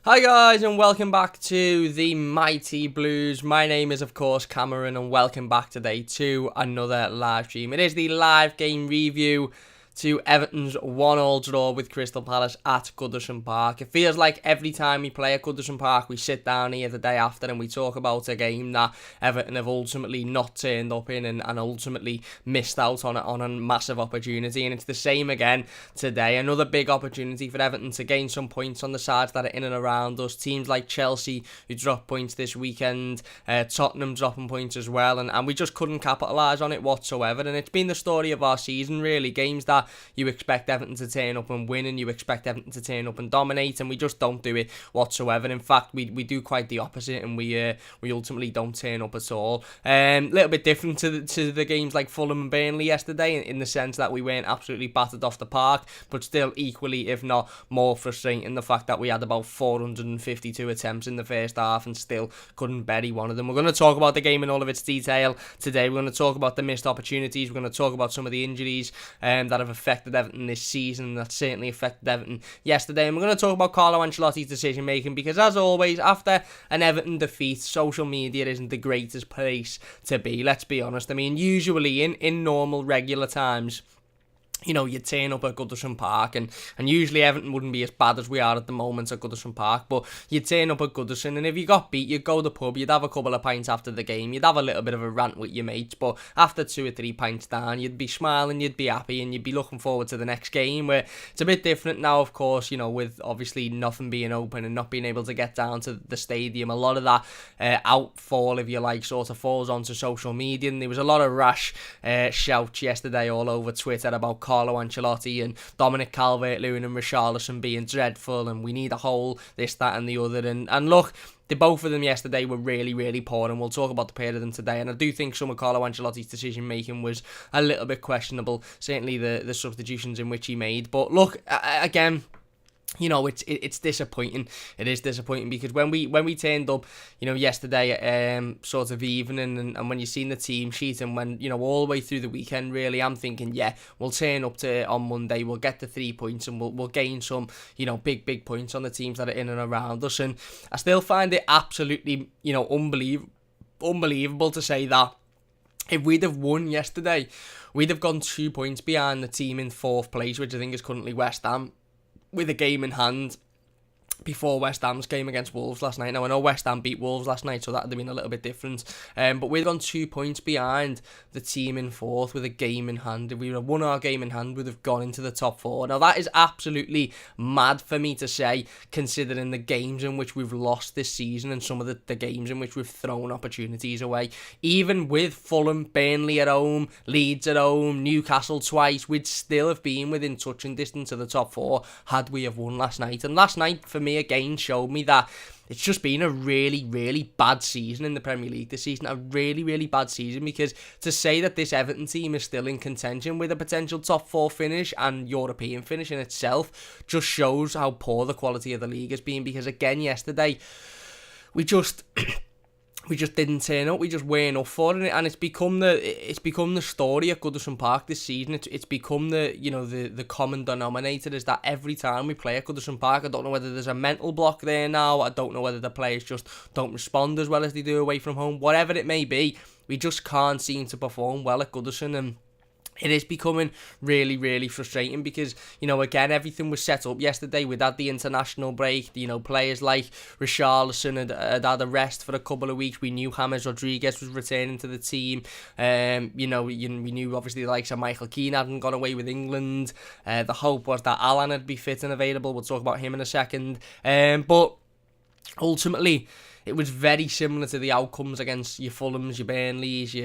Hi guys and welcome back to the Mighty Blues. My name is of course Cameron and welcome back today to another live stream. It is the live game review to Everton's 1-1 draw with Crystal Palace at Goodison Park. It feels like every time we play at Goodison Park we sit down here the day after and we talk about a game that Everton have ultimately not turned up in and ultimately missed out on a massive opportunity, and it's the same again today. Another big opportunity for Everton to gain some points on the sides that are in and around us. Teams like Chelsea who dropped points this weekend, Tottenham dropping points as well, and we just couldn't capitalise on it whatsoever. And it's been the story of our season really. Games that you expect Everton to turn up and win and you expect Everton to turn up and dominate, and we just don't do it whatsoever. In fact, we do quite the opposite, and we ultimately don't turn up at all. Little bit different to the games like Fulham and Burnley yesterday in the sense that we weren't absolutely battered off the park, but still equally, if not more frustrating, the fact that we had about 452 attempts in the first half and still couldn't bury one of them. We're going to talk about the game in all of its detail today. We're going to talk about the missed opportunities. We're going to talk about some of the injuries that have affected Everton this season, that certainly affected Everton yesterday. And we're going to talk about Carlo Ancelotti's decision making, because as always, after an Everton defeat, social media isn't the greatest place to be, let's be honest. I mean, usually in normal regular times, you know, you turn up at Goodison Park and usually Everton wouldn't be as bad as we are at the moment at Goodison Park, but you turn up at Goodison and if you got beat, you'd go to the pub, you'd have a couple of pints after the game, you'd have a little bit of a rant with your mates, but after 2 or 3 pints down, you'd be smiling, you'd be happy, and you'd be looking forward to the next game. Where it's a bit different now, of course, you know, with obviously nothing being open and not being able to get down to the stadium. A lot of that outfall, if you like, sort of falls onto social media, and there was a lot of rash shouts yesterday all over Twitter about Carlo Ancelotti and Dominic Calvert-Lewin and Richarlison being dreadful, and we need a hole, this, that and the other. And look, the both of them yesterday were really, really poor, and we'll talk about the pair of them today. And I do think some of Carlo Ancelotti's decision making was a little bit questionable, certainly the substitutions in which he made. But look, again, you know, it's disappointing. It is disappointing because when we turned up, you know, yesterday, sort of evening, and when you've seen the team sheet, and when, you know, all the way through the weekend, really, I'm thinking, yeah, we'll turn up on Monday, we'll get the 3 points, and we'll gain some, you know, big points on the teams that are in and around us. And I still find it absolutely, you know, unbelievable to say that if we'd have won yesterday, we'd have gone 2 points behind the team in 4th place, which I think is currently West Ham, with a game in hand before West Ham's game against Wolves last night. Now, I know West Ham beat Wolves last night, so that would have been a little bit different. But we've gone 2 points behind the team in 4th with a game in hand. If we would have won our game in hand, we'd have gone into the top 4. Now, that is absolutely mad for me to say, considering the games in which we've lost this season and some of the games in which we've thrown opportunities away. Even with Fulham, Burnley at home, Leeds at home, Newcastle twice, we'd still have been within touching distance of the top 4 had we have won last night. And last night, for me, again, showed me that it's just been a really, really bad season in the Premier League this season. A really, really bad season, because to say that this Everton team is still in contention with a potential top 4 finish and European finish in itself just shows how poor the quality of the league has been. Because again, yesterday, we just didn't turn up. We just weren't up for it, and it's become the story at Goodison Park this season. It's become the common denominator is that every time we play at Goodison Park, I don't know whether there's a mental block there now. I don't know whether the players just don't respond as well as they do away from home. Whatever it may be, we just can't seem to perform well at Goodison, and it is becoming really, really frustrating because, you know, again, everything was set up yesterday. We'd had the international break. You know, players like Richarlison had had a rest for a couple of weeks. We knew James Rodriguez was returning to the team. We knew obviously the likes of Michael Keane hadn't gone away with England. The hope was that Alan would be fit and available. We'll talk about him in a second. But ultimately, it was very similar to the outcomes against your Fulhams, your Burnleys,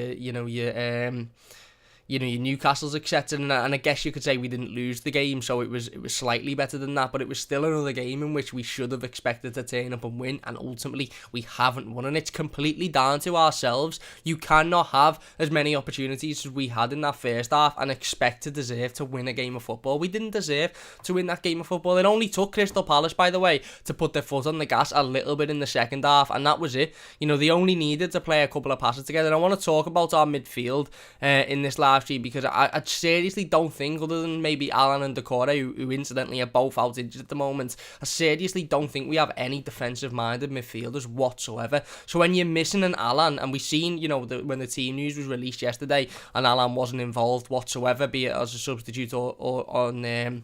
your Newcastles, etc. And I guess you could say we didn't lose the game, so it was slightly better than that, but it was still another game in which we should have expected to turn up and win, and ultimately we haven't won, and it's completely down to ourselves. You cannot have as many opportunities as we had in that first half and expect to deserve to win a game of football. We didn't deserve to win that game of football. It only took Crystal Palace, by the way, to put their foot on the gas a little bit in the second half, and that was it. You know, they only needed to play a couple of passes together. I want to talk about our midfield in this live live stream, because I seriously don't think, other than maybe Alan and Decore, who incidentally are both out injured at the moment, I seriously don't think we have any defensive-minded midfielders whatsoever. So when you're missing an Alan, and we've seen, when the team news was released yesterday, and Alan wasn't involved whatsoever, be it as a substitute or on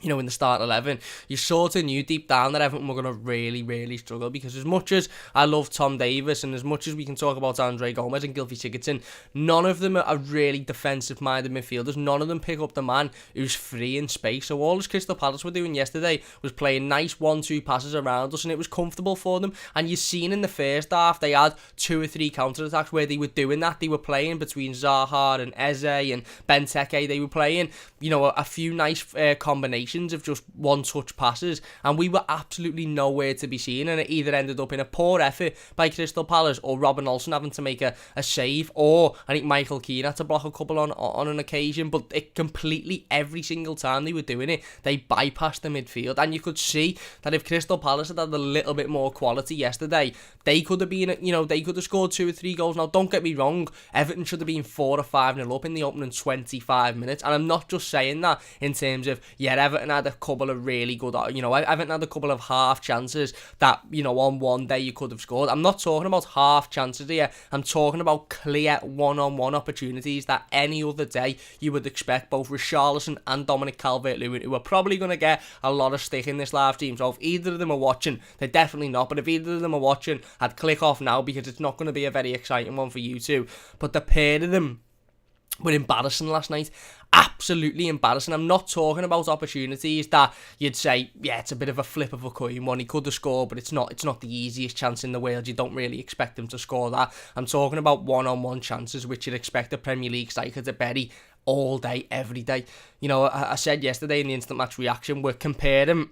in the start 11, you sort of knew deep down that Everton were going to really, really struggle, because as much as I love Tom Davies, and as much as we can talk about Andre Gomez and Gylfi Sigurdsson, none of them are really defensive-minded midfielders. None of them pick up the man who's free in space. So all as Crystal Palace were doing yesterday was playing nice 1-2 passes around us, and it was comfortable for them. And you've seen in the first half, they had 2 or 3 counter-attacks where they were doing that. They were playing between Zaha and Eze and Benteke. They were playing, a few nice combinations of just one-touch passes, and we were absolutely nowhere to be seen, and it either ended up in a poor effort by Crystal Palace, or Robin Olsen having to make a save, or I think Michael Keane had to block a couple on an occasion. But it completely, every single time they were doing it, they bypassed the midfield, and you could see that if Crystal Palace had a little bit more quality yesterday, they could have been, they could have scored 2 or 3 goals. Now, don't get me wrong, Everton should have been 4 or 5-0 up in the opening 25 minutes, and I'm not just saying that in terms of, Everton had a couple of really good, Everton had a couple of half chances that, on one day you could have scored. I'm not talking about half chances here. I'm talking about clear one-on-one opportunities that any other day you would expect both Richarlison and Dominic Calvert-Lewin, who are probably going to get a lot of stick in this live stream. So if either of them are watching, they're definitely not, but if either of them are watching, I'd click off now, because it's not going to be a very exciting one for you two. But the pair of them were embarrassing last night. Absolutely embarrassing. I'm not talking about opportunities that you'd say, it's a bit of a flip of a coin one. He could have scored, but it's not the easiest chance in the world. You don't really expect him to score that. I'm talking about one-on-one chances, which you'd expect a Premier League striker to bury all day, every day. I said yesterday in the instant match reaction, we're comparing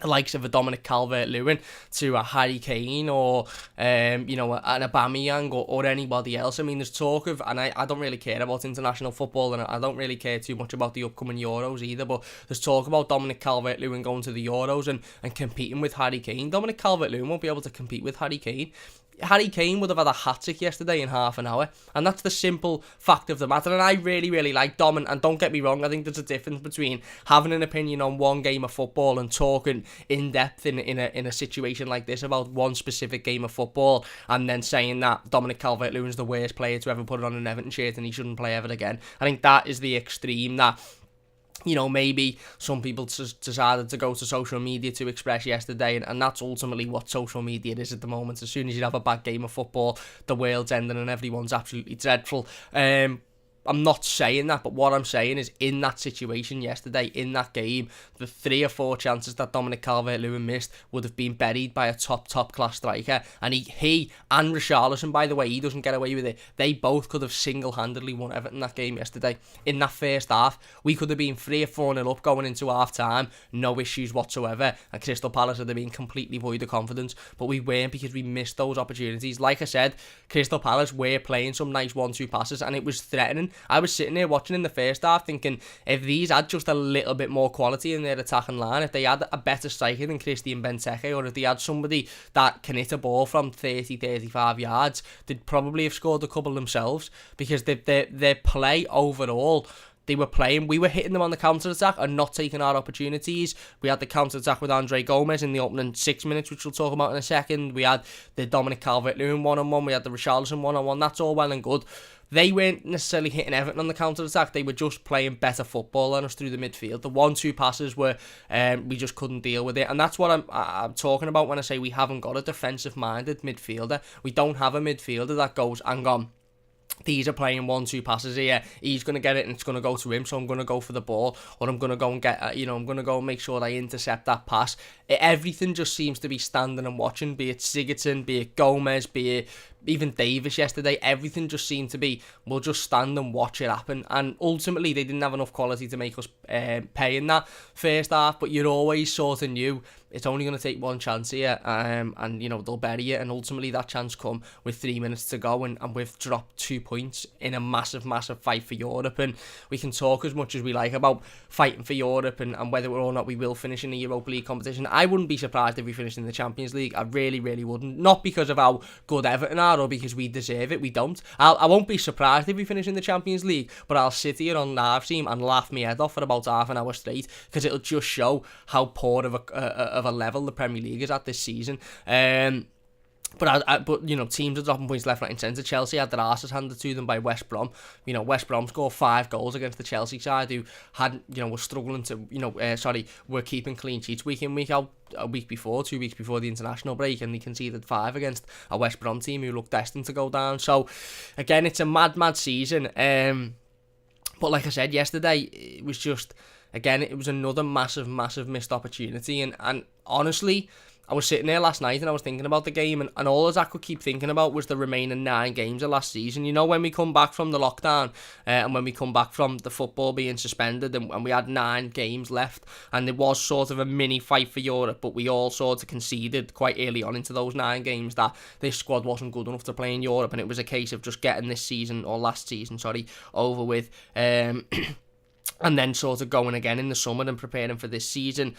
the likes of a Dominic Calvert-Lewin to a Harry Kane, or an Aubameyang, or anybody else. I mean, there's talk of, and I don't really care about international football, and I don't really care too much about the upcoming Euros either, but there's talk about Dominic Calvert-Lewin going to the Euros and competing with Harry Kane. Dominic Calvert-Lewin won't be able to compete with Harry Kane. Harry Kane would have had a hat-trick yesterday in half an hour, and that's the simple fact of the matter. And I really, really like Dom, and don't get me wrong, I think there's a difference between having an opinion on one game of football and talking in depth in a situation like this about one specific game of football, and then saying that Dominic Calvert-Lewin's the worst player to ever put it on an Everton shirt and he shouldn't play ever again. I think that is the extreme that maybe some people decided to go to social media to express yesterday, and that's ultimately what social media is at the moment. As soon as you have a bad game of football, the world's ending and everyone's absolutely dreadful. I'm not saying that, but what I'm saying is, in that situation yesterday, in that game, the 3 or 4 chances that Dominic Calvert-Lewin missed would have been buried by a top class striker, and he and Richarlison, by the way, he doesn't get away with it. They both could have single-handedly won Everton that game yesterday. In that first half, we could have been 3 or 4-0 up going into half-time, no issues whatsoever, and Crystal Palace would have been completely void of confidence, but we weren't, because we missed those opportunities. Like I said, Crystal Palace were playing some nice 1-2 passes, and it was threatening. I was sitting there watching in the first half thinking, if these had just a little bit more quality in their attacking line, if they had a better striker than Christian Benteke, or if they had somebody that can hit a ball from 30-35 yards, they'd probably have scored a couple themselves, because their play overall, we were hitting them on the counter-attack and not taking our opportunities. We had the counter-attack with Andre Gomez in the opening 6 minutes, which we'll talk about in a second. We had the Dominic Calvert-Lewin one-on-one. We had the Richarlison one-on-one. That's all well and good. They weren't necessarily hitting Everton on the counter-attack. They were just playing better football than us through the midfield. The 1-2 passes were, we just couldn't deal with it. And that's what I'm talking about when I say we haven't got a defensive-minded midfielder. We don't have a midfielder that goes, hang on, these are playing 1-2 passes here, he's going to get it and it's going to go to him, so I'm going to go for the ball, or I'm going to go and get, I'm going to go and make sure I intercept that pass. Everything just seems to be standing and watching, be it Sigurdsson, be it Gomez, be it even Davis yesterday. Everything just seemed to be, we'll just stand and watch it happen, and ultimately they didn't have enough quality to make us pay in that first half, but you always sort of knew it's only going to take one chance here, and they'll bury it, and ultimately that chance come with 3 minutes to go, and we've dropped 2 points in a massive fight for Europe. And we can talk as much as we like about fighting for Europe and whether or not we will finish in the Europa League competition. I wouldn't be surprised if we finished in the Champions League. I really wouldn't, not because of how good Everton are, are or because we deserve it. We don't. I won't be surprised if we finish in the Champions League, but I'll sit here on live stream and laugh my head off for about half an hour straight, because it'll just show how poor of a level the Premier League is at this season. But you know, teams are dropping points left, right and centre. Chelsea had their arses handed to them by West Brom. You know, West Brom scored 5 goals against the Chelsea side, who were struggling to, were keeping clean sheets week in, week out. 2 weeks before the international break, and they conceded 5 against a West Brom team who looked destined to go down. So, again, it's a mad season. But like I said yesterday, it was just, again, it was another massive missed opportunity. And honestly, I was sitting there last night and I was thinking about the game, and all I could keep thinking about was the remaining 9 games of last season. You know, when we come back from the lockdown and when we come back from the football being suspended, and we had 9 games left, and there was sort of a mini fight for Europe, but we all sort of conceded quite early on into those 9 games that this squad wasn't good enough to play in Europe, and it was a case of just getting this season, or last season, over with, and then sort of going again in the summer and preparing for this season.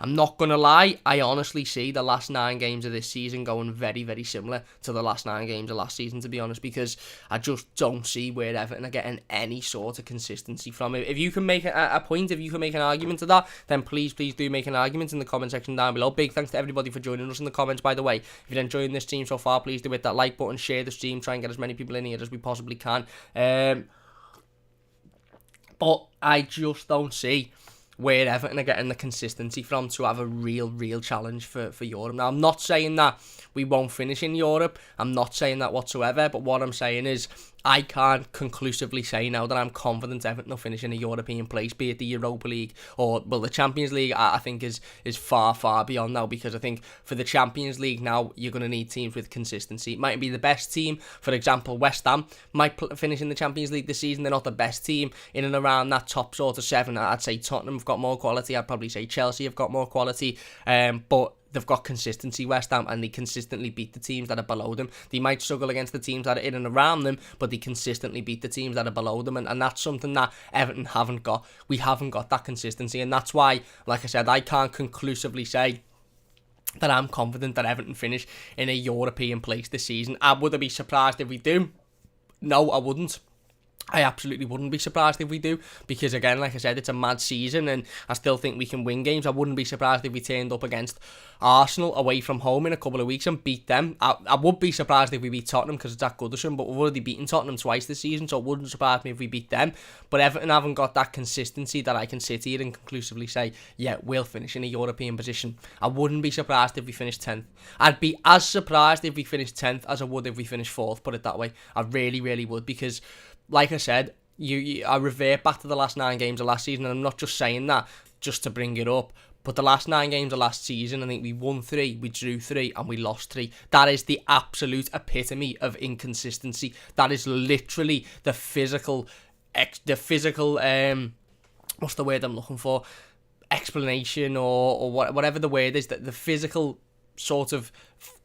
I'm not going to lie, I honestly see the last 9 games of this season going very similar to the last 9 games of last season, to be honest, because I just don't see where Everton are getting any sort of consistency from it. If you can make a point, if you can make an argument to that, then please do make an argument in the comment section down below. Big thanks to everybody for joining us in the comments, by the way. If you're enjoying this stream so far, please do hit that like button, share the stream, try and get as many people in here as we possibly can. But I just don't see where Everton are getting the consistency from to have a real challenge for Europe. Now, I'm not saying that we won't finish in Europe. I'm not saying that whatsoever. But what I'm saying is, I can't conclusively say now that I'm confident Everton will finish in a European place, be it the Europa League or, well, the Champions League. I think is far beyond now, because I think for the Champions League now, you're going to need teams with consistency. It might be the best team. For example, West Ham might finish in the Champions League this season. They're not the best team in and around that top sort of 7. I'd say Tottenham have got more quality. I'd probably say Chelsea have got more quality. But they've got consistency, West Ham, and they consistently beat the teams that are below them. They might struggle against the teams that are in and around them, but they consistently beat the teams that are below them, and that's something that Everton haven't got. We haven't got that consistency, and that's why, like I said, I can't conclusively say that I'm confident that Everton finish in a European place this season. Would I be surprised if we do? No, I wouldn't. I absolutely wouldn't be surprised if we do, because again, like I said, it's a mad season and I still think we can win games. I wouldn't be surprised if we turned up against Arsenal away from home in a couple of weeks and beat them. I would be surprised if we beat Tottenham, because it's at Goodison, but we've already beaten Tottenham twice this season, so it wouldn't surprise me if we beat them. But Everton haven't got that consistency that I can sit here and conclusively say, yeah, we'll finish in a European position. I wouldn't be surprised if we finished 10th. I'd be as surprised if we finished 10th as I would if we finished 4th, put it that way. I really would, because like I said, I revert back to the last 9 games of last season, and I'm not just saying that just to bring it up, but the last 9 games of last season, I think we won 3, we drew 3, and we lost 3. That is the absolute epitome of inconsistency. That is literally the physical, what's the word I'm looking for? Explanation or whatever the word is, that the physical sort of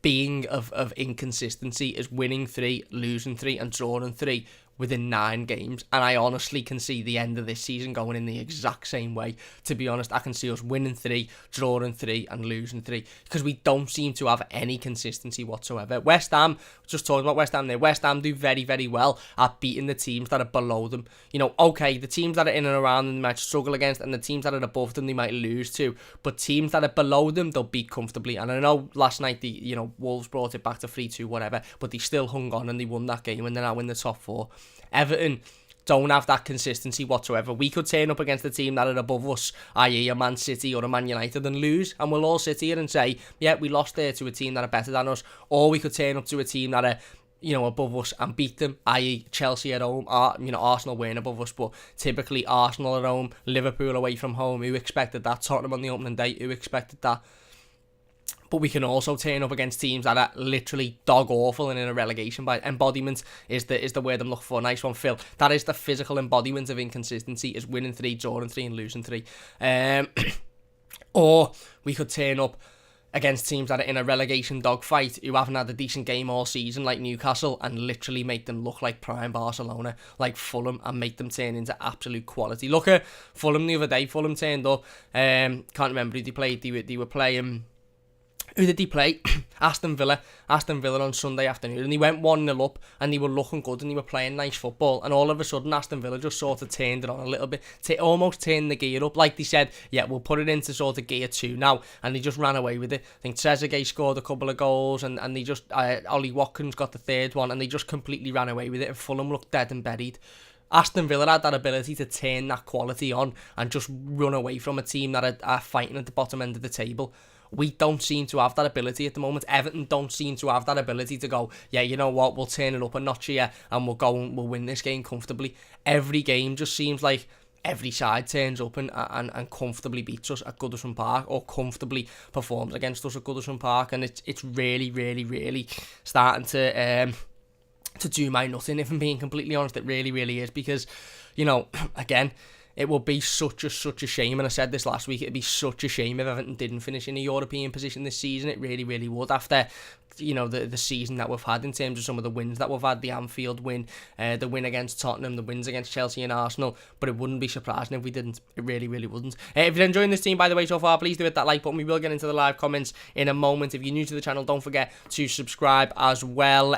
being of inconsistency is winning 3, losing 3, and drawing 3 within 9 games, and I honestly can see the end of this season going in the exact same way. To be honest, I can see us winning 3, drawing 3, and losing 3, because we don't seem to have any consistency whatsoever. West Ham, just talking about West Ham there, West Ham do very well at beating the teams that are below them. You know, okay, the teams that are in and around them they might struggle against, and the teams that are above them they might lose to, but teams that are below them they'll beat comfortably. And I know last night Wolves brought it back to 3-2 whatever, but they still hung on and they won that game, and they're now in the top 4. Everton don't have that consistency whatsoever. We could turn up against a team that are above us, i.e. a Man City or a Man United, and lose, and we'll all sit here and say, yeah, we lost there to a team that are better than us. Or we could turn up to a team that are, above us and beat them, i.e. Chelsea at home, Arsenal weren't above us, but typically Arsenal at home, Liverpool away from home. Who expected that? Tottenham on the opening day, who expected that? But we can also turn up against teams that are literally dog awful and in a relegation. By embodiment is the word I'm looking for. Nice one, Phil. That is the physical embodiment of inconsistency, is winning 3, drawing 3, and losing 3. Or we could turn up against teams that are in a relegation dogfight, who haven't had a decent game all season, like Newcastle, and literally make them look like prime Barcelona, like Fulham, and make them turn into absolute quality. Look at Fulham the other day. Fulham turned up. Can't remember who they played. They were playing. Who did he play? Aston Villa on Sunday afternoon, and they went 1-0 up, and they were looking good, and they were playing nice football, and all of a sudden Aston Villa just sort of turned it on a little bit, almost turned the gear up, like they said, yeah, we'll put it into sort of gear 2 now, and they just ran away with it. I think Trezeguet scored a couple of goals, and they just, Ollie Watkins got the third one, and they just completely ran away with it, and Fulham looked dead and buried. Aston Villa had that ability to turn that quality on and just run away from a team that are fighting at the bottom end of the table. We don't seem to have that ability at the moment. Everton don't seem to have that ability to go, yeah, you know what, we'll turn it up a notch here and we'll go and we'll win this game comfortably. Every game just seems like every side turns up and comfortably beats us at Goodison Park, or comfortably performs against us at Goodison Park, and it's really, really, really starting to do my nothing, if I'm being completely honest. It really, really is, because, you know, again, it would be such a shame, and I said this last week, it'd be such a shame if Everton didn't finish in a European position this season. It really, really would, after, you know, the season that we've had in terms of some of the wins that we've had, the Anfield win, the win against Tottenham, the wins against Chelsea and Arsenal, but it wouldn't be surprising if we didn't. It really, really wouldn't. If you're enjoying this team, by the way, so far, please do hit that like button. We will get into the live comments in a moment. If you're new to the channel, don't forget to subscribe as well.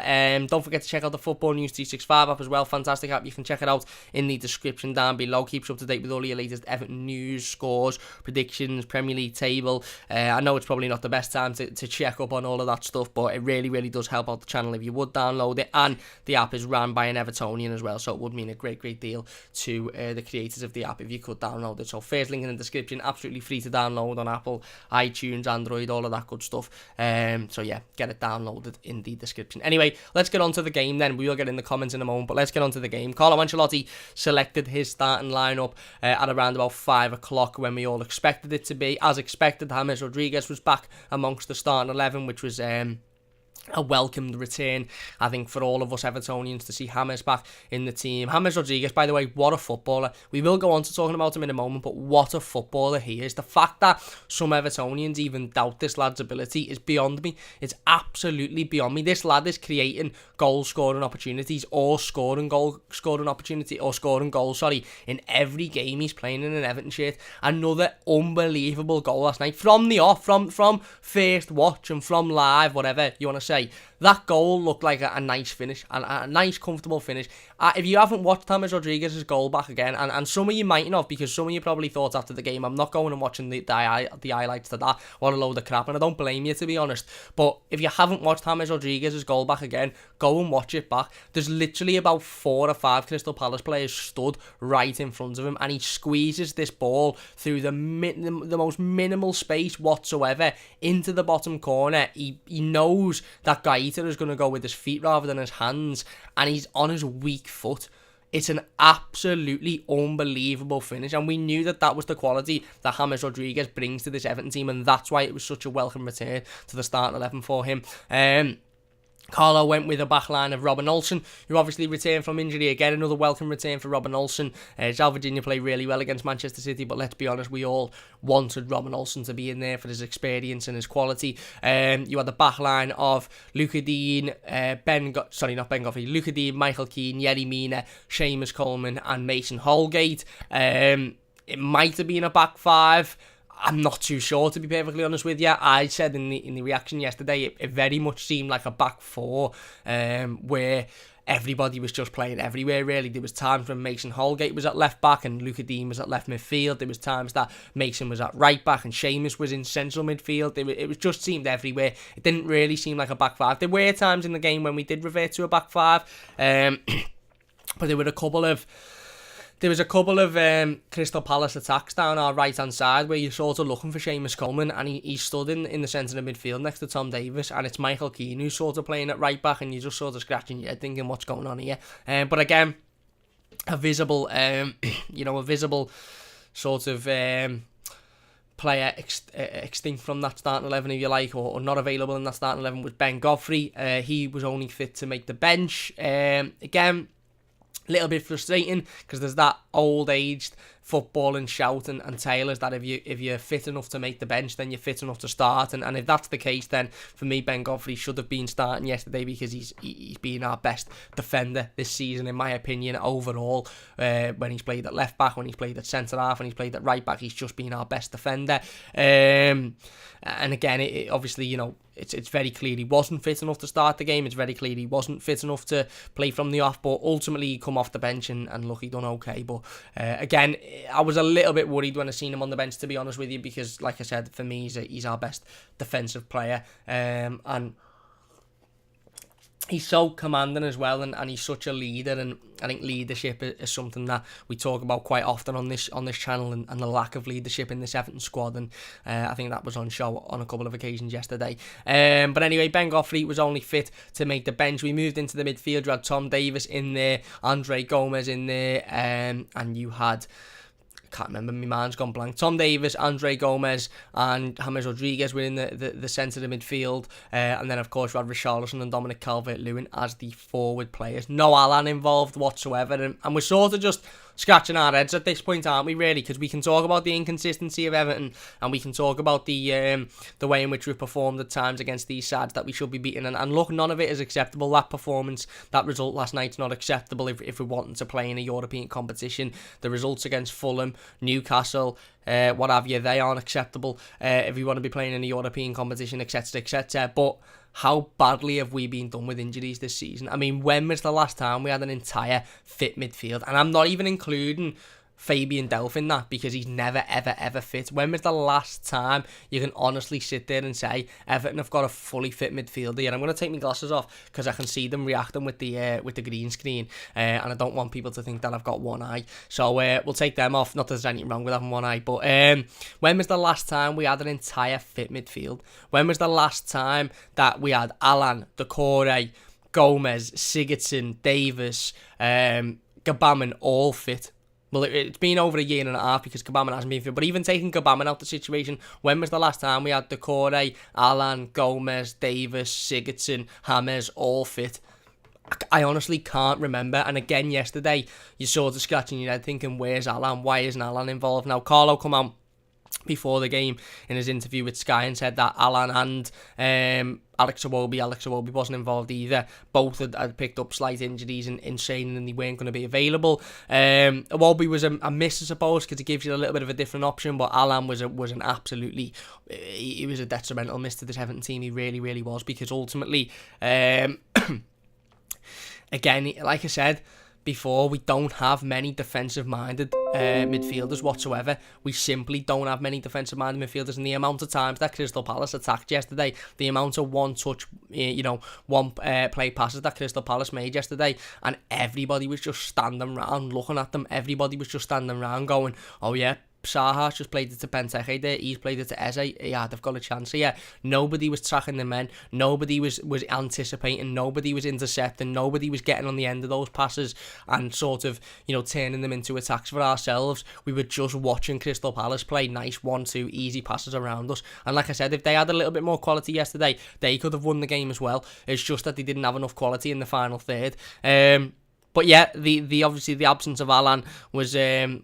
Don't forget to check out the Football News 365 app as well. Fantastic app. You can check it out in the description down below. Keeps you up to date with all your latest Everton news, scores, predictions, Premier League table. I know it's probably not the best time to check up on all of that stuff, but it really, really does help out the channel if you would download it. And the app is ran by an Evertonian as well, so it would mean a great deal to the creators of the app if you could download it. So first link in the description, absolutely free to download on Apple, iTunes, Android, all of that good stuff. So yeah, get it downloaded in the description. Anyway, let's get on to the game then. We will get in the comments in a moment, but let's get on to the game. Carlo Ancelotti selected his starting lineup at around about 5 o'clock when we all expected it to be. As expected, James Rodriguez was back amongst the starting 11, which was a welcomed return, I think, for all of us Evertonians to see James back in the team. James Rodriguez, by the way, what a footballer. We will go on to talking about him in a moment, but what a footballer he is. The fact that some Evertonians even doubt this lad's ability is beyond me. It's absolutely beyond me. This lad is creating goal-scoring opportunities, or scoring goals, in every game he's playing in an Everton shirt. Another unbelievable goal last night from the off, from first watch and from live, whatever you want to say. That goal looked like a nice finish, a nice comfortable finish. If you haven't watched James Rodriguez's goal back again, and some of you mightn't have, because some of you probably thought after the game, I'm not going and watching the highlights to that, what a load of crap, and I don't blame you, to be honest. But if you haven't watched James Rodriguez's goal back again, go and watch it back. There's literally about 4 or 5 Crystal Palace players stood right in front of him, and he squeezes this ball through the most minimal space whatsoever into the bottom corner. He knows that Gaeta is going to go with his feet rather than his hands, and he's on his weak foot. It's an absolutely unbelievable finish, and we knew that was the quality that James Rodriguez brings to this Everton team, and that's why it was such a welcome return to the starting 11 for him. Carlo went with a backline of Robin Olsen, who obviously returned from injury again. Another welcome return for Robin Olsen. Virginia played really well against Manchester City, but let's be honest, we all wanted Robin Olsen to be in there for his experience and his quality. You had the backline of Luca Dean, Luca Dean, Michael Keane, Yerry Mina, Seamus Coleman, and Mason Holgate. It might have been a back five. I'm not too sure, to be perfectly honest with you. I said in the reaction yesterday, it very much seemed like a back four, where everybody was just playing everywhere, really. There was times when Mason Holgate was at left back and Luca Dean was at left midfield. There was times that Mason was at right back and Seamus was in central midfield. It was just seemed everywhere. It didn't really seem like a back five. There were times in the game when we did revert to a back five, but there were a couple of Crystal Palace attacks down our right-hand side where you're sort of looking for Seamus Coleman, and he stood in the centre of midfield next to Tom Davies, and it's Michael Keane who's sort of playing at right back, and you're just sort of scratching your head thinking, what's going on here? But again, a visible sort of player extinct from that starting 11, if you like, or not available in that starting 11 was Ben Godfrey. He was only fit to make the bench. Again, little bit frustrating because there's that old-aged footballing shout and tale is that if you're fit enough to make the bench, then you're fit enough to start. And if that's the case, then for me, Ben Godfrey should have been starting yesterday, because he's been our best defender this season, in my opinion, overall. When he's played at left back, when he's played at centre half, when he's played at right back, he's just been our best defender. And again, it obviously, it's very clear he wasn't fit enough to start the game. It's very clear he wasn't fit enough to play from the off, but ultimately he come off the bench and look, he done okay. But again, I was a little bit worried when I seen him on the bench, to be honest with you, because like I said, for me, he's our best defensive player, and he's so commanding as well, and he's such a leader, and I think leadership is something that we talk about quite often on this channel, and the lack of leadership in this Everton squad, and I think that was on show on a couple of occasions yesterday. But anyway, Ben Godfrey was only fit to make the bench. We moved into the midfield. You had Tom Davies in there, Andre Gomez in there, and you had... can't remember, my mind's gone blank. Tom Davies, Andre Gomez and James Rodriguez were in the centre of the midfield, and then of course we had Richarlison and Dominic Calvert-Lewin as the forward players. No Alan involved whatsoever, and we're sort of just scratching our heads at this point, aren't we, really? Because we can talk about the inconsistency of Everton, and we can talk about the way in which we've performed at times against these sides that we should be beating, and look, none of it is acceptable. That performance, that result last night's not acceptable if we're wanting to play in a European competition. The results against Fulham, Newcastle, what have you, they aren't acceptable if we want to be playing in a European competition, etc, etc. But how badly have we been done with injuries this season? I mean, when was the last time we had an entire fit midfield? And I'm not even including Fabian Delph in that, because he's never, ever fit. When was the last time you can honestly sit there and say Everton have got a fully fit midfielder? And I'm going to take my glasses off because I can see them reacting with the green screen, and I don't want people to think that I've got one eye. So we'll take them off. Not that there's anything wrong with having one eye, but when was the last time we had an entire fit midfield? When was the last time that we had Alan, Decore, Gomez, Sigurdsson, Davis, Gabaman all fit? Well, it's been over a year and a half because Gabaman hasn't been fit. But even taking Gabaman out the situation, when was the last time we had Decore, Alan, Gomez, Davis, Sigurdsson, James all fit? I honestly can't remember. And again, yesterday, you're sort of scratching your head thinking, where's Alan? Why isn't Alan involved? Now, Carlo come out before the game in his interview with Sky and said that Alan and Alex Iwobi wasn't involved either. Both had picked up slight injuries in training, and they weren't going to be available. Iwobi was a miss, I suppose, because it gives you a little bit of a different option, but Alan was an absolutely... he was a detrimental miss to this Everton team. He really, really was, because ultimately... again, like I said before, we don't have many defensive-minded midfielders whatsoever. We simply don't have many defensive-minded midfielders, and the amount of times that Crystal Palace attacked yesterday, the amount of one-touch, one-play passes that Crystal Palace made yesterday, and everybody was just standing around looking at them. Everybody was just standing around going, oh yeah, Saha's just played it to Benteke there, he's played it to Eze, yeah, they've got a chance here. Nobody was tracking the men, nobody was anticipating, nobody was intercepting, nobody was getting on the end of those passes and sort of, turning them into attacks for ourselves. We were just watching Crystal Palace play nice 1-2 easy passes around us, and like I said, if they had a little bit more quality yesterday, they could have won the game as well. It's just that they didn't have enough quality in the final third. But yeah, the obviously the absence of Alan was a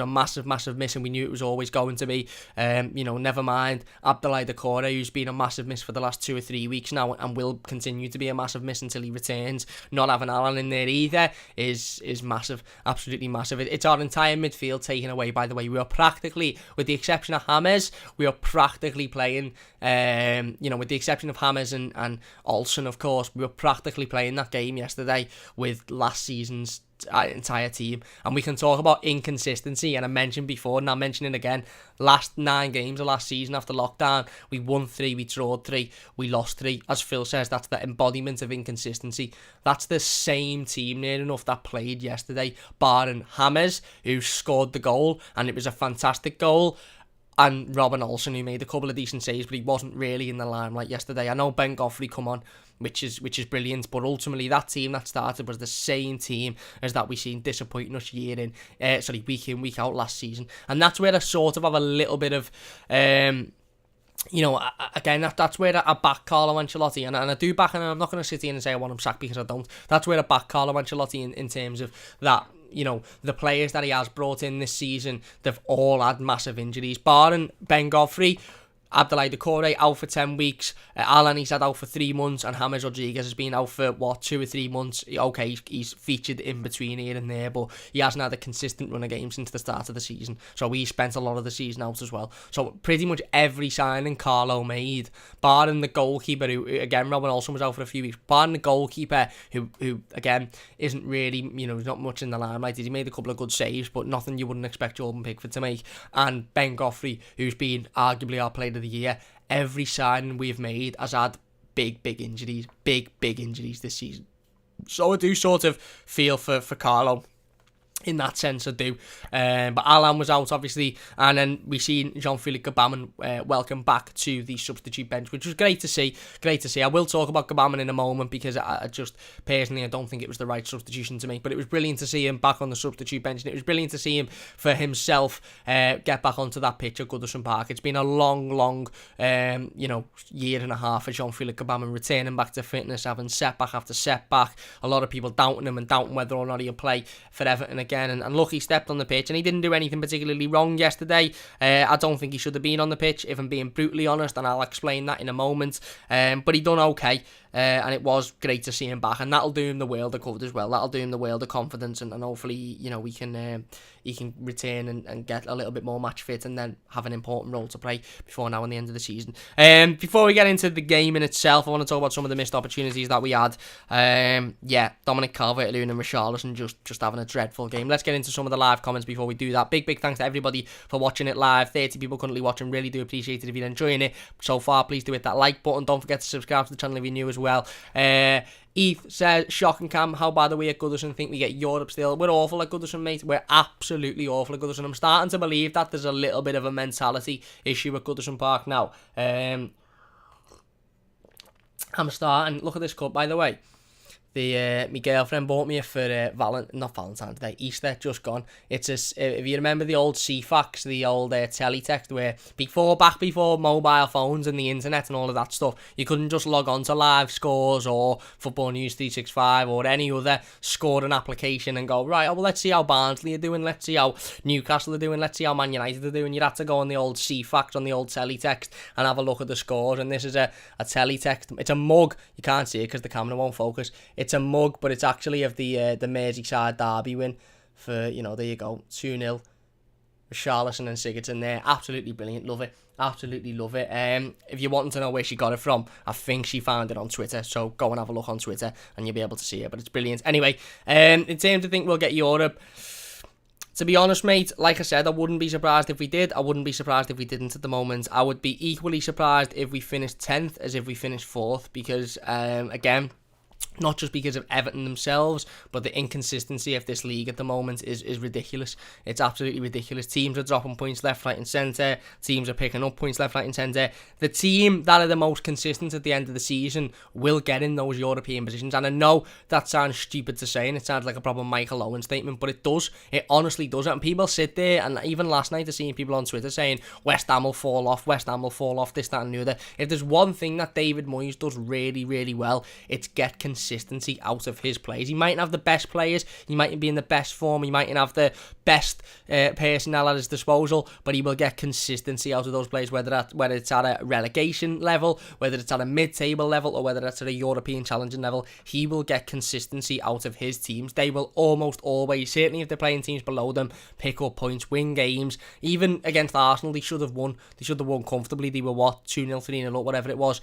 massive miss, and we knew it was always going to be. Never mind Abdoulaye Decore, who's been a massive miss for the last 2 or 3 weeks now, and will continue to be a massive miss until he returns. Not having Alan in there either is massive, absolutely massive. It's our entire midfield taken away. By the way, we are practically, with the exception of James, we are practically playing. With the exception of James and Olsen, of course, we were practically playing that game yesterday with last season's entire team. And we can talk about inconsistency, and I mentioned before, and I'll mention it again, last 9 games of last season after lockdown, we won 3, we drawed 3, we lost 3. As Phil says, that's the embodiment of inconsistency. That's the same team near enough that played yesterday, barring James, who scored the goal, and it was a fantastic goal, and Robin Olsen, who made a couple of decent saves, but he wasn't really in the limelight yesterday. I know Ben Godfrey come on, which is brilliant, but ultimately that team that started was the same team as that we seen disappointing us week in, week out last season. And that's where I sort of have a little bit of... again, that's where I back Carlo Ancelotti, and I do back, and I'm not going to sit here and say I want him sacked because I don't. That's where I back Carlo Ancelotti in terms of that. the players that he has brought in this season, they've all had massive injuries, barring Ben Godfrey. Abdoulaye Doucouré out for 10 weeks, Alan he's had out for 3 months, and James Rodriguez has been out for 2 or 3 months. Okay, he's featured in between here and there, but he hasn't had a consistent run of games since the start of the season, so he spent a lot of the season out as well. So pretty much every signing Carlo made, barring the goalkeeper, who again Robin Olsen was out for a few weeks, barring the goalkeeper who again isn't really, he's not much in the limelight. He made a couple of good saves, but nothing you wouldn't expect Jordan Pickford to make. And Ben Godfrey, who's been arguably our player of the year, every signing we've made has had big injuries this season. So I do sort of feel for Carlo in that sense, I do. But Alan was out, obviously, and then we seen Jean-Philippe Gbamin welcome back to the substitute bench, which was great to see. I will talk about Gbamin in a moment, because I just, personally, I don't think it was the right substitution to make, but it was brilliant to see him back on the substitute bench, and it was brilliant to see him, for himself, get back onto that pitch at Goodison Park. It's been a long, year and a half for Jean-Philippe Gbamin, returning back to fitness, having setback after setback, a lot of people doubting him and doubting whether or not he'll play for Everton again. And look, he stepped on the pitch and he didn't do anything particularly wrong yesterday. I don't think he should have been on the pitch, if I'm being brutally honest, and I'll explain that in a moment. But he done okay. And it was great to see him back, and that'll do him the world of cover as well. That'll do him the world of confidence, and hopefully, he can return and get a little bit more match fit, and then have an important role to play before now and the end of the season. Before we get into the game in itself, I want to talk about some of the missed opportunities that we had. Dominic Calvert-Lewin and Richarlison just having a dreadful game. Let's get into some of the live comments before we do that. Big thanks to everybody for watching it live. 30 people currently watching. Really do appreciate it if you're enjoying it so far. Please do hit that like button. Don't forget to subscribe to the channel if you're new as well. Eth says, shocking Cam, how bad are we at Goodison? Think we get Europe still? We're awful at Goodison, mate. We're absolutely awful at Goodison. I'm starting to believe that there's a little bit of a mentality issue at Goodison Park now. I'm starting, look at this cup, by the way. My girlfriend bought me it for not Valentine's Day, Easter, just gone. It's if you remember the old CFAX, the old teletext, where back before mobile phones and the internet and all of that stuff, you couldn't just log on to Live Scores or Football News 365 or any other scoring application and go, right, well, let's see how Barnsley are doing, let's see how Newcastle are doing, let's see how Man United are doing. You'd have to go on the old CFAX, on the old teletext, and have a look at the scores. And this is a teletext. It's a mug. You can't see it because the camera won't focus. It's a mug, but it's actually of the Merseyside derby win for, there you go, 2-0. Richarlison and Sigurdsson there. Absolutely brilliant. Love it. Absolutely love it. If you're wanting to know where she got it from, I think she found it on Twitter, so go and have a look on Twitter and you'll be able to see it, but it's brilliant. Anyway, in terms of think we'll get Europe, to be honest, mate, like I said, I wouldn't be surprised if we did. I wouldn't be surprised if we didn't at the moment. I would be equally surprised if we finished 10th as if we finished 4th, because, again, not just because of Everton themselves, but the inconsistency of this league at the moment is ridiculous. It's absolutely ridiculous. Teams are dropping points left, right and centre. Teams are picking up points left, right and centre. The team that are the most consistent at the end of the season will get in those European positions. And I know that sounds stupid to say, and it sounds like a proper Michael Owen statement, but it does. It honestly does. And people sit there, and even last night I seen people on Twitter saying, West Ham will fall off, this, that and the other. If there's one thing that David Moyes does really, really well, it's get consistency out of his players. He mightn't have the best players, he mightn't be in the best form, he mightn't have the best personnel at his disposal, but he will get consistency out of those players, whether it's at a relegation level, whether it's at a mid-table level, or whether it's at a European challenging level. He will get consistency out of his teams. They will almost always, certainly if they're playing teams below them, pick up points, win games. Even against Arsenal, they should have won comfortably. They were 2-0, 3-0 up, whatever it was.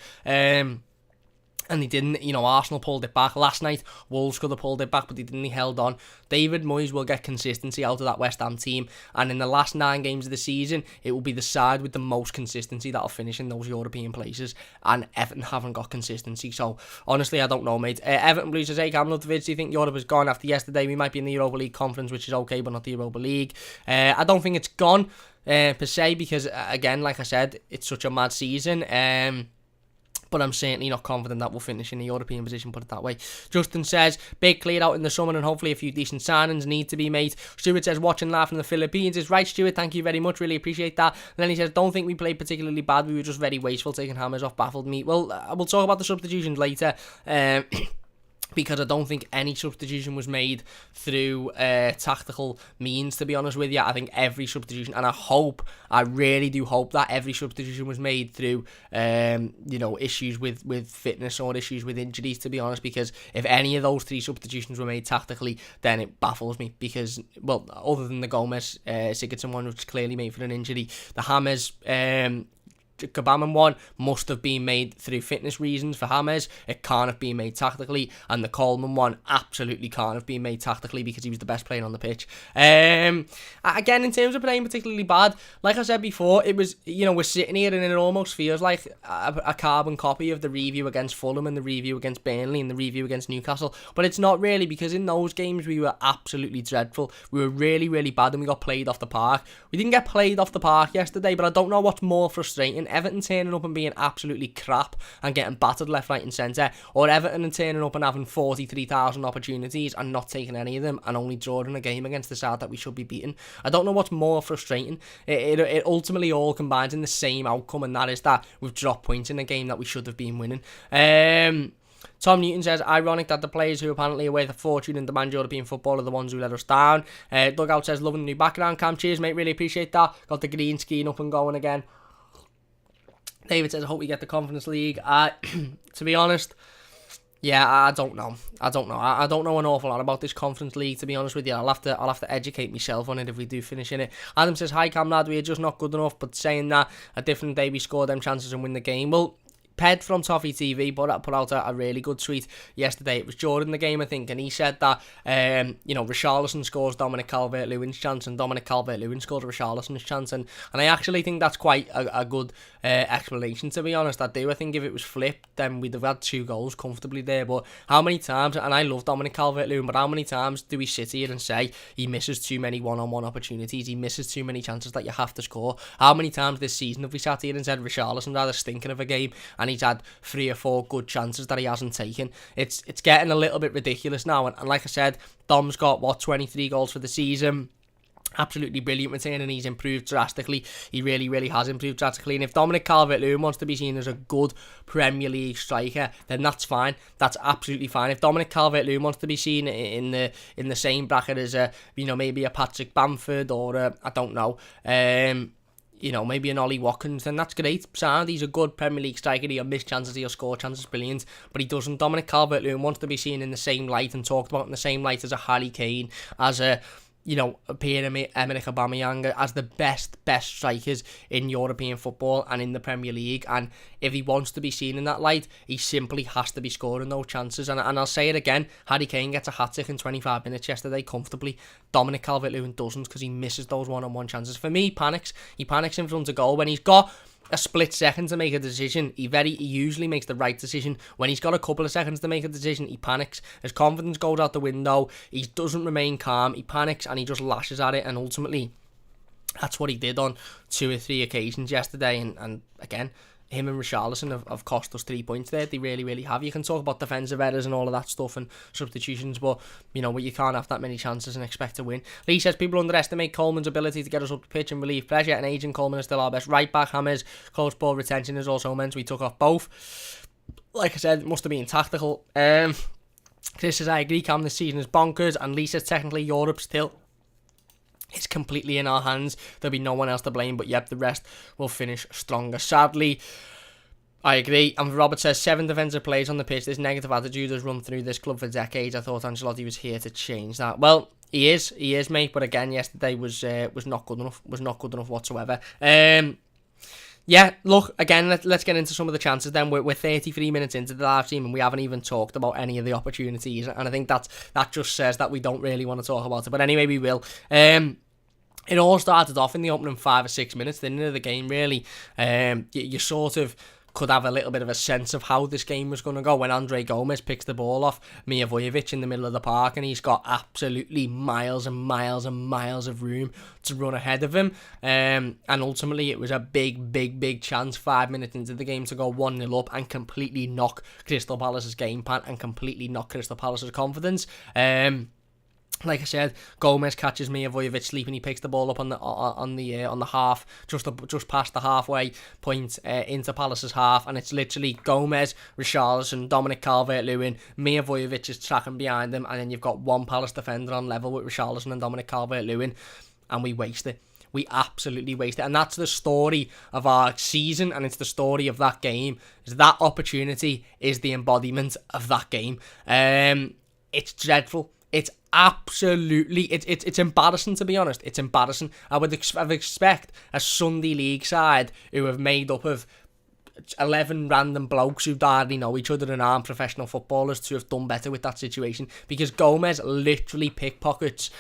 And they didn't. Arsenal pulled it back. Last night, Wolves could have pulled it back, but they didn't. They held on. David Moyes will get consistency out of that West Ham team. And in the last 9 games of the season, it will be the side with the most consistency that'll finish in those European places. And Everton haven't got consistency. So, honestly, I don't know, mate. Everton Blues says, hey, Cam, love the vids. Do you think Europe is gone after yesterday? We might be in the Europa League conference, which is okay, but not the Europa League. I don't think it's gone, per se, because, again, like I said, it's such a mad season. But I'm certainly not confident that we'll finish in the European position, put it that way. Justin says, big clear out in the summer and hopefully a few decent signings need to be made. Stuart says, watching live from the Philippines is right, Stuart. Thank you very much. Really appreciate that. And then he says, don't think we played particularly bad. We were just very wasteful, taking hammers off baffled meat. Well, we'll talk about the substitutions later. because I don't think any substitution was made through tactical means, to be honest with you. I think every substitution, and I really do hope that every substitution was made through, issues with fitness or issues with injuries, to be honest, because if any of those 3 substitutions were made tactically, then it baffles me, because, well, other than the Gomez Sigurdsson one, which is clearly made for an injury, the Hammers Gbamin one must have been made through fitness reasons for James. It can't have been made tactically, and the Coleman one absolutely can't have been made tactically because he was the best player on the pitch. Again, in terms of playing particularly bad, like I said before, it was, we're sitting here and it almost feels like a carbon copy of the review against Fulham and the review against Burnley and the review against Newcastle, but it's not really, because in those games we were absolutely dreadful. We were really, really bad, and we got played off the park. We didn't get played off the park yesterday, but I don't know what's more frustrating: Everton turning up and being absolutely crap and getting battered left, right and centre, or Everton and turning up and having 43,000 opportunities and not taking any of them and only drawing a game against the side that we should be beating. I don't know what's more frustrating. It ultimately all combines in the same outcome, and that is that we've dropped points in a game that we should have been winning. Tom Newton says, ironic that the players who apparently are worth a fortune and demand European football are the ones who let us down. Dugout says, loving the new background cam. Cheers, mate. Really appreciate that. Got the green screen up and going again. David says, I hope we get the Conference League. To be honest, yeah, I don't know. I don't know an awful lot about this Conference League, to be honest with you. I'll have to educate myself on it if we do finish in it. Adam says, hi Cam lad, we are just not good enough, but saying that, a different day we score them chances and win the game. Well, Ped from Toffee TV put out a really good tweet yesterday. It was during the game, I think, and he said that Richarlison scores Dominic Calvert-Lewin's chance, and Dominic Calvert-Lewin scores Richarlison's chance, and I actually think that's quite a good explanation, to be honest. I do. I think if it was flipped, then we'd have had 2 goals comfortably there. But how many times, and I love Dominic Calvert-Lewin, but how many times do we sit here and say he misses too many one-on-one opportunities, he misses too many chances that you have to score? How many times this season have we sat here and said Richarlison's had a stinking of a game and he's had 3 or 4 good chances that he hasn't taken? It's getting a little bit ridiculous now, and like I said, Dom's got 23 goals for the season. Absolutely brilliant return, and he's improved drastically. He really, really has improved drastically. And if Dominic Calvert-Lewin wants to be seen as a good Premier League striker, then that's fine. That's absolutely fine. If Dominic Calvert-Lewin wants to be seen in the same bracket as maybe a Patrick Bamford or I don't know, maybe an Ollie Watkins, then that's great. Sound, he's a good Premier League striker. He'll miss chances, he'll score chances, brilliant. But he doesn't. Dominic Calvert-Lewin wants to be seen in the same light and talked about in the same light as a Harry Kane, as a Pierre-Emerick Aubameyang, as the best strikers in European football and in the Premier League. And if he wants to be seen in that light, he simply has to be scoring those chances. And I'll say it again, Harry Kane gets a hat-trick in 25 minutes yesterday comfortably. Dominic Calvert-Lewin doesn't, because he misses those one-on-one chances. For me, he panics in front of goal. When he's got a split second to make a decision, he usually makes the right decision. When he's got a couple of seconds to make a decision, he panics. His confidence goes out the window. He doesn't remain calm. He panics and he just lashes at it. And ultimately, that's what he did on 2 or 3 occasions yesterday. And again, him and Richarlison have cost us 3 points there. They really, really have. You can talk about defensive errors and all of that stuff and substitutions, but you can't have that many chances and expect to win. Lee says, people underestimate Coleman's ability to get us up the pitch and relieve pressure, and aging Coleman is still our best right back. Hammers close ball retention is also meant we took off both. Like I said, it must have been tactical. Chris says, I agree, Cam, this season is bonkers, and Lee says, technically Europe still it's completely in our hands. There'll be no one else to blame, but yep, the rest will finish stronger. Sadly, I agree. And Robert says, 7 defensive players on the pitch. This negative attitude has run through this club for decades. I thought Ancelotti was here to change that. Well, he is, mate. But again, yesterday was not good enough. Was not good enough whatsoever. Yeah, look, again, let's get into some of the chances then. We're 33 minutes into the live stream and we haven't even talked about any of the opportunities. And I think that just says that we don't really want to talk about it. But anyway, we will. It all started off in the opening 5 or 6 minutes, the end of the game, really. You sort of could have a little bit of a sense of how this game was going to go when Andre Gomez picks the ball off Mijovic in the middle of the park, and he's got absolutely miles and miles and miles of room to run ahead of him. And ultimately, it was a big chance 5 minutes into the game to go 1-0 up and completely knock Crystal Palace's game plan and completely knock Crystal Palace's confidence. Like I said, Gomez catches Milivojevic sleeping. He picks the ball up on the half, just past the halfway point into Palace's half, and it's literally Gomez, Richarlison, Dominic Calvert-Lewin, Milivojevic is tracking behind him, and then you've got one Palace defender on level with Richarlison and Dominic Calvert-Lewin, and we waste it. We absolutely waste it, and that's the story of our season, and it's the story of that game. Is that opportunity is the embodiment of that game. It's dreadful. It's absolutely, it's embarrassing, to be honest. It's embarrassing. I would expect a Sunday League side who have made up of 11 random blokes who hardly know each other and aren't professional footballers to have done better with that situation, because Gomez literally pickpockets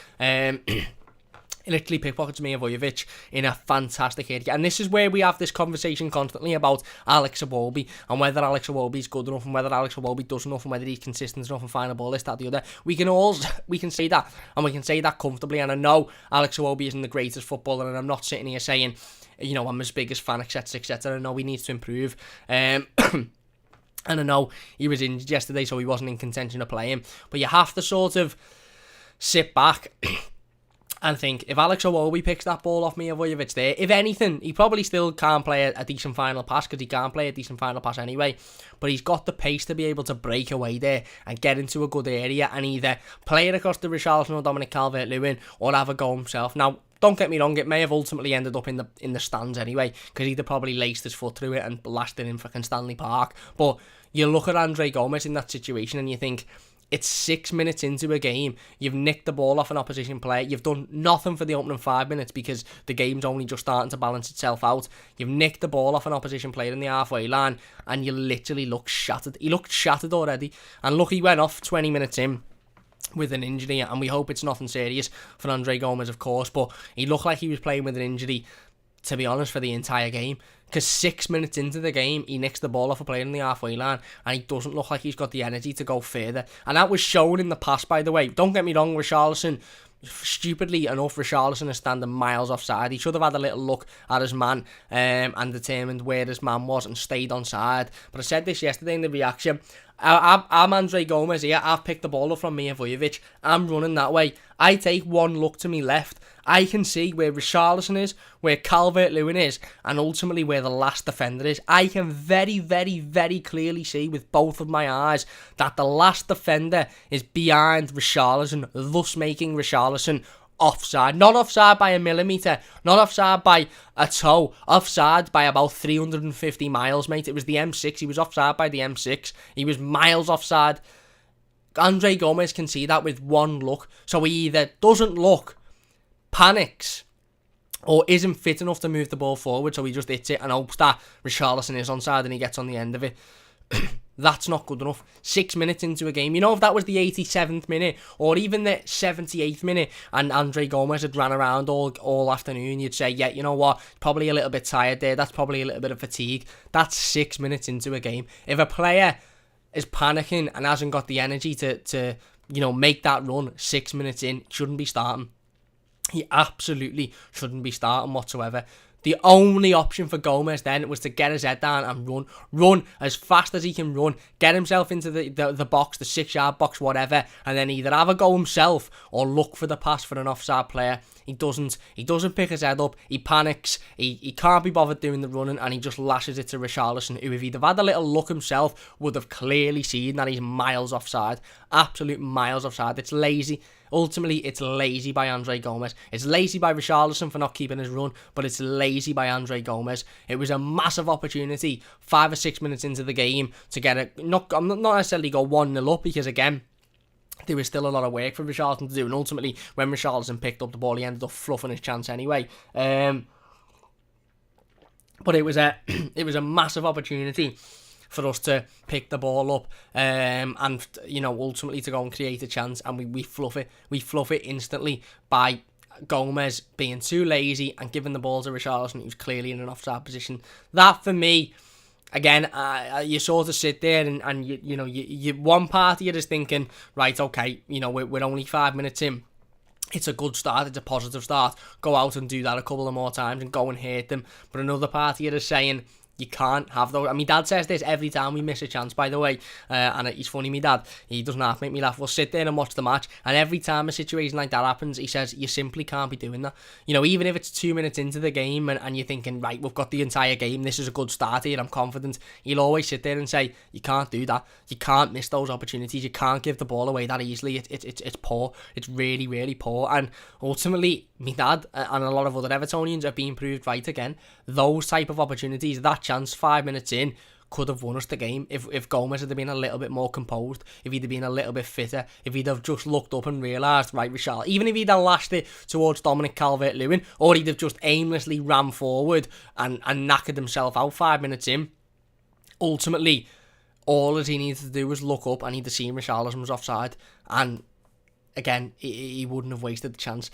Milivojevic in a fantastic area. And this is where we have this conversation constantly about Alex Iwobi and whether Alex Iwobi is good enough and whether Alex Iwobi does enough and whether he's consistent enough and find a ball, this, that, the other. We can say that, and we can say that comfortably. And I know Alex Iwobi isn't the greatest footballer, and I'm not sitting here saying, you know, I'm his biggest fan, etc., etc. I know he needs to improve. And I know he was injured yesterday, so he wasn't in contention of playing. But you have to sort of sit back and think, if Alex Iwobi picks that ball off Milivojevic there, if anything, he probably still can't play a decent final pass, because he can't play a decent final pass anyway, but he's got the pace to be able to break away there and get into a good area and either play it across to Richarlison or Dominic Calvert-Lewin or have a go himself. Now, don't get me wrong, it may have ultimately ended up in the stands anyway, because he'd have probably laced his foot through it and blasted in fucking Stanley Park. But you look at Andre Gomez in that situation and you think, it's 6 minutes into a game. You've nicked the ball off an opposition player. You've done nothing for the opening 5 minutes because the game's only just starting to balance itself out. You've nicked the ball off an opposition player in the halfway line and you literally look shattered. He looked shattered already. And look, he went off 20 minutes in with an injury, and we hope it's nothing serious for Andre Gomez, of course, but he looked like he was playing with an injury, to be honest, for the entire game. Because 6 minutes into the game, he nicks the ball off a player in the halfway line, and he doesn't look like he's got the energy to go further. And that was shown in the pass, by the way. Don't get me wrong, Richarlison, stupidly enough, Richarlison is standing miles offside. He should have had a little look at his man and determined where his man was and stayed on side. But I said this yesterday in the reaction. I'm Andre Gomez here. I've picked the ball up from Milivojevic. I'm running that way. I take one look to my left. I can see where Richarlison is, where Calvert-Lewin is, and ultimately where the last defender is. I can very, very, very clearly see with both of my eyes that the last defender is behind Richarlison, thus making Richarlison offside. Not offside by a millimetre, not offside by a toe, offside by about 350 miles, mate. It was the M6, he was offside by the M6. He was miles offside. Andre Gomez can see that with one look. So he either doesn't look, panics, or isn't fit enough to move the ball forward, so he just hits it and hopes that Richarlison is onside and he gets on the end of it. That's not good enough. 6 minutes into a game. You know, if that was the 87th minute or even the 78th minute and Andre Gomez had ran around all afternoon, you'd say, yeah, you know what, probably a little bit tired there. That's probably a little bit of fatigue. That's 6 minutes into a game. If a player is panicking and hasn't got the energy to make that run 6 minutes in, shouldn't be starting. He absolutely shouldn't be starting whatsoever. The only option for Gomez then was to get his head down and run as fast as he can run, get himself into the box, the 6-yard box, whatever, and then either have a go himself or look for the pass for an offside player. He doesn't pick his head up, he panics, he can't be bothered doing the running, and he just lashes it to Richarlison, who if he'd have had a little look himself would have clearly seen that he's miles offside, absolute miles offside. It's lazy. Ultimately, it's lazy by Andre Gomez. It's lazy by Richarlison for not keeping his run, but it's lazy by Andre Gomez. It was a massive opportunity 5 or 6 minutes into the game to get it, not necessarily go 1-0 up, because again, there was still a lot of work for Richarlison to do, and ultimately, when Richarlison picked up the ball, he ended up fluffing his chance anyway. But it was a massive opportunity for us to pick the ball up and ultimately to go and create a chance, and we fluff it. We fluff it instantly by Gomez being too lazy and giving the ball to Richarlison, who's clearly in an offside position. That for me, again, you sort of sit there and you one part of you is thinking, right, okay, we're only 5 minutes in. It's a good start, it's a positive start. Go out and do that a couple of more times and go and hurt them. But another part of you is saying, You can't have those. And my dad says this every time we miss a chance, by the way. And he's funny, my dad. He doesn't have to make me laugh. We'll sit there and watch the match. And every time a situation like that happens, he says, you simply can't be doing that. You know, even if it's 2 minutes into the game and you're thinking, right, we've got the entire game. This is a good start here. I'm confident. He'll always sit there and say, you can't do that. You can't miss those opportunities. You can't give the ball away that easily. It's poor. It's really, really poor. And ultimately, my dad and a lot of other Evertonians are being proved right again. Those type of opportunities, that chance 5 minutes in, could have won us the game if Gomez had been a little bit more composed, if he'd have been a little bit fitter, if he'd have just looked up and realised, right, Richarlison, even if he'd have lashed it towards Dominic Calvert-Lewin, or he'd have just aimlessly ran forward and knackered himself out 5 minutes in, ultimately, all that he needed to do was look up and he'd have seen Richarlison was offside, and again, he wouldn't have wasted the chance.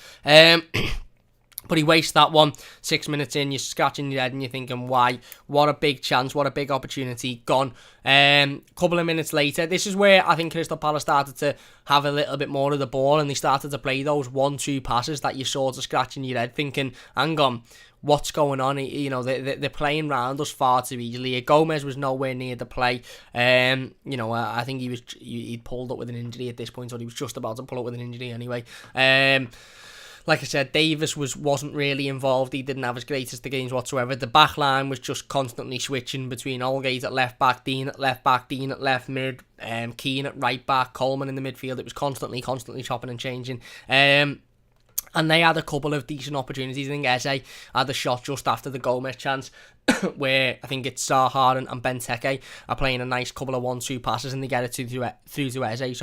But he wastes that one. 6 minutes in, you're scratching your head and you're thinking, why? What a big chance, what a big opportunity, gone. Couple of minutes later, this is where I think Crystal Palace started to have a little bit more of the ball, and they started to play those 1-2 passes that you're sort of scratching your head thinking, hang on, what's going on? You know, they're playing round us far too easily. Gomez was nowhere near the play. You know, I think he'd pulled up with an injury at this point, or he was just about to pull up with an injury anyway. Like I said, Davis wasn't really involved. He didn't have his greatest of games whatsoever. The back line was just constantly switching between Holgate at left back, Dean at left back, Dean at left mid, Keane at right back, Coleman in the midfield. It was constantly chopping and changing. And they had a couple of decent opportunities. I think Eze had a shot just after the Gomez chance where I think it's Zaha and Benteke are playing a nice couple of 1-2 passes and they get it through to Eze,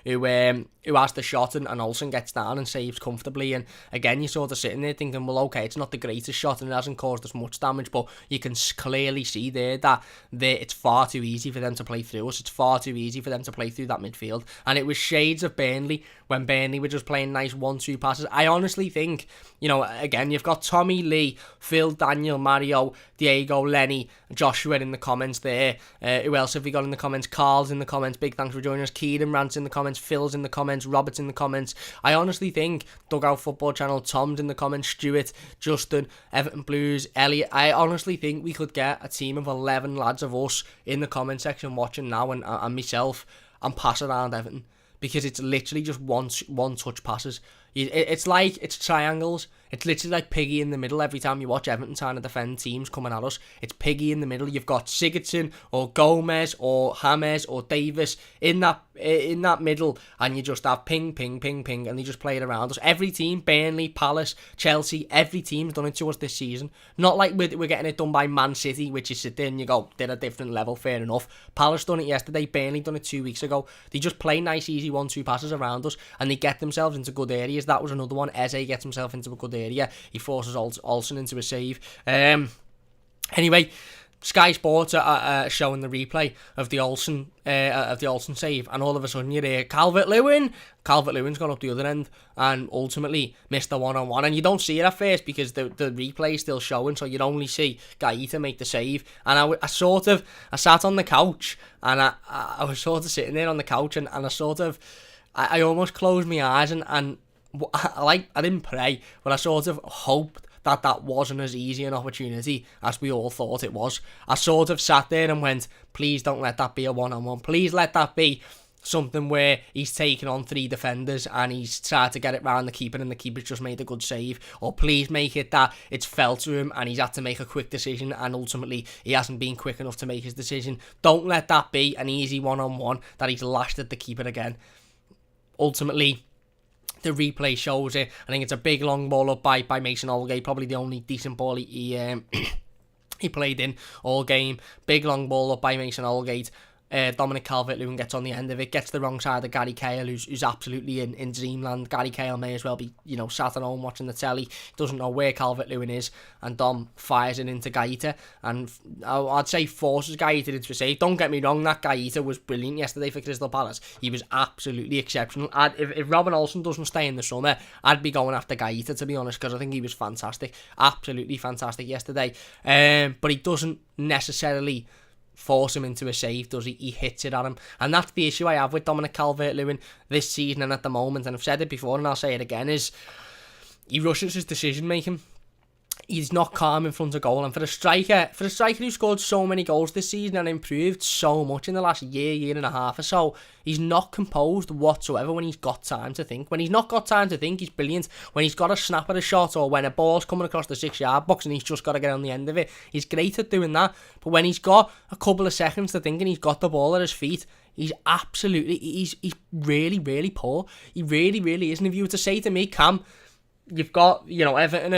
who has the shot and Olsen gets down and saves comfortably. And again, you're sort of sitting there thinking, well, okay, it's not the greatest shot and it hasn't caused us much damage, but you can clearly see there that it's far too easy for them to play through us. It's far too easy for them to play through that midfield. And it was shades of Burnley when Burnley were just playing nice 1-2 passes. I honestly think, you know, again, you've got Tommy Lee, Phil, Daniel, Mario, Diego, Lenny, Joshua in the comments there. Who else have we got in the comments? Carl's in the comments. Big thanks for joining us. Kieran Rant's in the comments. Phil's in the comments. Robert's in the comments. I honestly think Dugout Football Channel, Tom's in the comments. Stuart, Justin, Everton Blues, Elliot. I honestly think we could get a team of 11 lads of us in the comment section watching now and myself and pass around Everton. Because it's literally just one touch passes. It's like, it's triangles. It's literally like Piggy in the middle every time you watch Everton trying to defend teams coming at us. It's Piggy in the middle. You've got Sigurdsson or Gomez or James or Davis in that middle, and you just have ping, ping, ping, ping, and they just play it around us. Every team, Burnley, Palace, Chelsea, every team's done it to us this season. Not like we're getting it done by Man City, which you sit there and you go, they're a different level, fair enough. Palace done it yesterday, Burnley done it 2 weeks ago. They just play nice, easy 1-2 passes around us, and they get themselves into good areas. That was another one. Eze gets himself into a good area. He forces Olsen into a save. Anyway, Sky Sports are showing the replay of the Olsen save, and all of a sudden you hear Calvert-Lewin. Calvert-Lewin's gone up the other end and ultimately missed the one-on-one, and you don't see it at first because the replay is still showing, so you'd only see Gaeta make the save. And I sat on the couch and I was sort of sitting there on the couch and I almost closed my eyes and I didn't pray, but I sort of hoped that wasn't as easy an opportunity as we all thought it was. I sort of sat there and went, please don't let that be a one-on-one. Please let that be something where he's taken on 3 defenders and he's tried to get it round the keeper and the keeper's just made a good save. Or please make it that it's fell to him and he's had to make a quick decision and ultimately he hasn't been quick enough to make his decision. Don't let that be an easy one-on-one that he's lashed at the keeper again. Ultimately, the replay shows it. I think it's a big long ball up by Mason Holgate, probably the only decent ball he played in all game. Big long ball up by Mason Holgate. Dominic Calvert-Lewin gets on the end of it, gets the wrong side of Gary Cahill, who's absolutely in dreamland. Gary Cahill may as well be, sat at home watching the telly. Doesn't know where Calvert-Lewin is, and Dom fires it into Gaeta, and I'd say forces Gaeta into a save. Don't get me wrong, that Gaeta was brilliant yesterday for Crystal Palace. He was absolutely exceptional. If Robin Olsen doesn't stay in the summer, I'd be going after Gaeta, to be honest, because I think he was fantastic, absolutely fantastic yesterday. But he doesn't necessarily force him into a save, does he? He hits it at him, and that's the issue I have with Dominic Calvert-Lewin this season and at the moment, and I've said it before and I'll say it again, is he rushes his decision making. he's not calm in front of goal. And for a striker who scored so many goals this season and improved so much in the last year and a half or so, he's not composed whatsoever when he's got time to think. When he's not got time to think, he's brilliant. When he's got a snap at a shot, or when a ball's coming across the 6-yard box and he's just got to get on the end of it, he's great at doing that. But when he's got a couple of seconds to think and he's got the ball at his feet, he's really, really poor. He really, really is. And if you were to say to me, Cam, you've got, Everton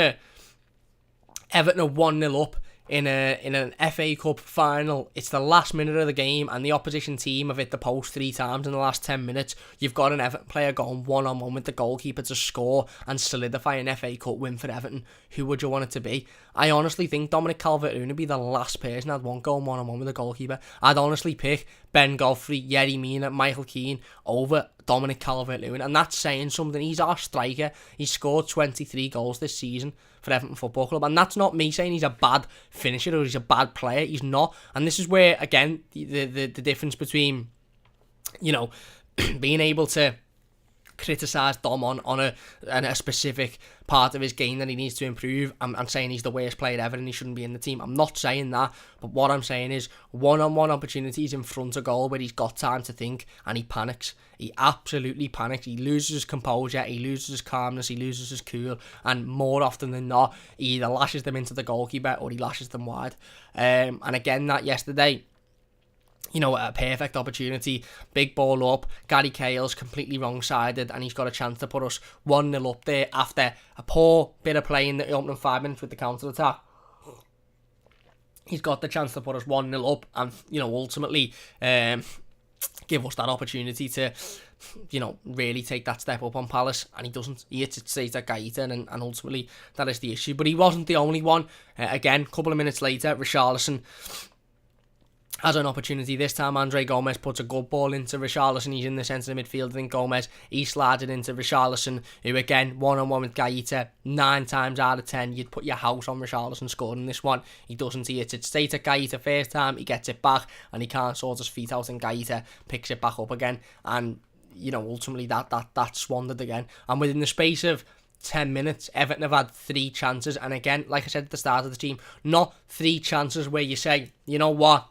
are 1-0 up in an FA Cup final. It's the last minute of the game and the opposition team have hit the post 3 times in the last 10 minutes. You've got an Everton player going one-on-one with the goalkeeper to score and solidify an FA Cup win for Everton. Who would you want it to be? I honestly think Dominic Calvert-Lewin would be the last person I'd want going one-on-one with the goalkeeper. I'd honestly pick Ben Godfrey, Yerry Mina, Michael Keane over Dominic Calvert-Lewin, and that's saying something. He's our striker. He's scored 23 goals this season for Everton Football Club, and that's not me saying he's a bad finisher or he's a bad player. He's not, and this is where, again, the difference between, being able to criticise Dom on a specific part of his game that he needs to improve. I'm saying he's the worst player ever and he shouldn't be in the team. I'm not saying that, but what I'm saying is one-on-one opportunities in front of goal where he's got time to think and he panics. He absolutely panics. He loses his composure, he loses his calmness, he loses his cool, and more often than not, he either lashes them into the goalkeeper or he lashes them wide. And again, that yesterday, a perfect opportunity, big ball up, Gary Cale's completely wrong-sided and he's got a chance to put us 1-0 up there after a poor bit of play in the opening 5 minutes with the counter-attack. He's got the chance to put us 1-0 up and, ultimately give us that opportunity to, really take that step up on Palace, and he doesn't. He hits it straight at Gaeta, and ultimately that is the issue. But he wasn't the only one. Again, a couple of minutes later, Richarlison has an opportunity. This time Andre Gomez puts a good ball into Richarlison. He's in the centre of midfield. I think Gomez, he slides it into Richarlison, who again, one-on-one with Gaeta. 9 times out of 10, you'd put your house on Richarlison scoring this one. He doesn't. He hits it straight at Gaeta first time. He gets it back and he can't sort his feet out, and Gaeta picks it back up again. And, ultimately that swandered again. And within the space of 10 minutes, Everton have had 3 chances. And again, like I said at the start of the team, not 3 chances where you say, you know what,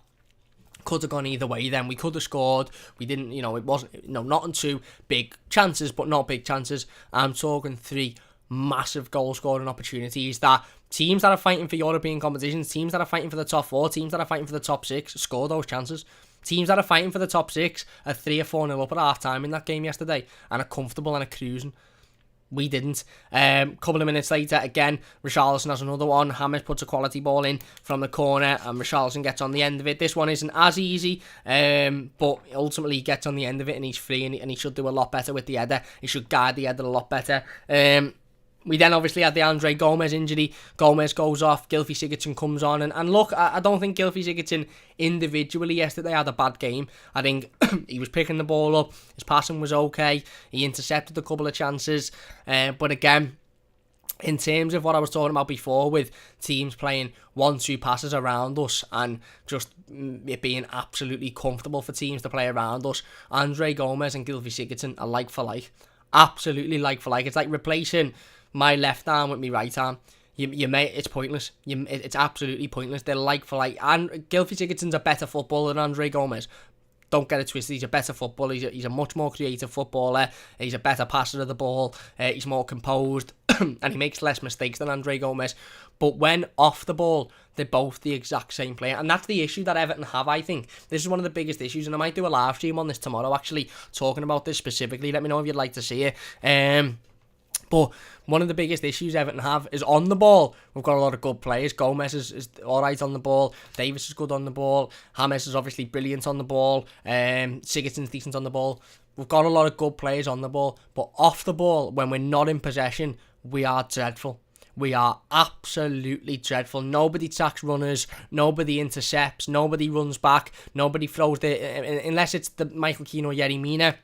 could have gone either way then. We could have scored. We didn't, it wasn't, not in 2 big chances, but not big chances. I'm talking 3 massive goal scoring opportunities that teams that are fighting for European competitions, teams that are fighting for the top 4, teams that are fighting for the top 6, score those chances. Teams that are fighting for the top 6 are 3 or 4-0 up at half time in that game yesterday and are comfortable and are cruising. We didn't. Couple of minutes later, again, Richarlison has another one. James puts a quality ball in from the corner and Richarlison gets on the end of it. This one isn't as easy, but ultimately he gets on the end of it and he's free, and he should do a lot better with the header. He should guide the header a lot better. We then obviously had the Andre Gomez injury. Gomez goes off, Gylfi Sigurdsson comes on, and look, I don't think Gylfi Sigurdsson individually yesterday had a bad game. I think he was picking the ball up, his passing was okay, he intercepted a couple of chances, but again, in terms of what I was talking about before with teams playing 1-2 passes around us and just it being absolutely comfortable for teams to play around us, Andre Gomez and Gylfi Sigurdsson are like for like. Absolutely like for like. It's like replacing my left arm with my right arm. It's pointless. It's absolutely pointless. They're like for like. And Gylfi Sigurdsson's a better footballer than Andre Gomez. Don't get it twisted. He's a better footballer. He's a much more creative footballer. He's a better passer of the ball. He's more composed. And he makes less mistakes than Andre Gomez. But when off the ball, they're both the exact same player. And that's the issue that Everton have, I think. This is one of the biggest issues. And I might do a live stream on this tomorrow, actually, talking about this specifically. Let me know if you'd like to see it. But one of the biggest issues Everton have is on the ball. We've got a lot of good players. Gomez is alright on the ball. Davis is good on the ball. James is obviously brilliant on the ball. Sigurdsson's decent on the ball. We've got a lot of good players on the ball. But off the ball, when we're not in possession, we are dreadful. We are absolutely dreadful. Nobody tacks runners. Nobody intercepts. Nobody runs back. Nobody throws unless it's the Michael Keane or Yerry Mina.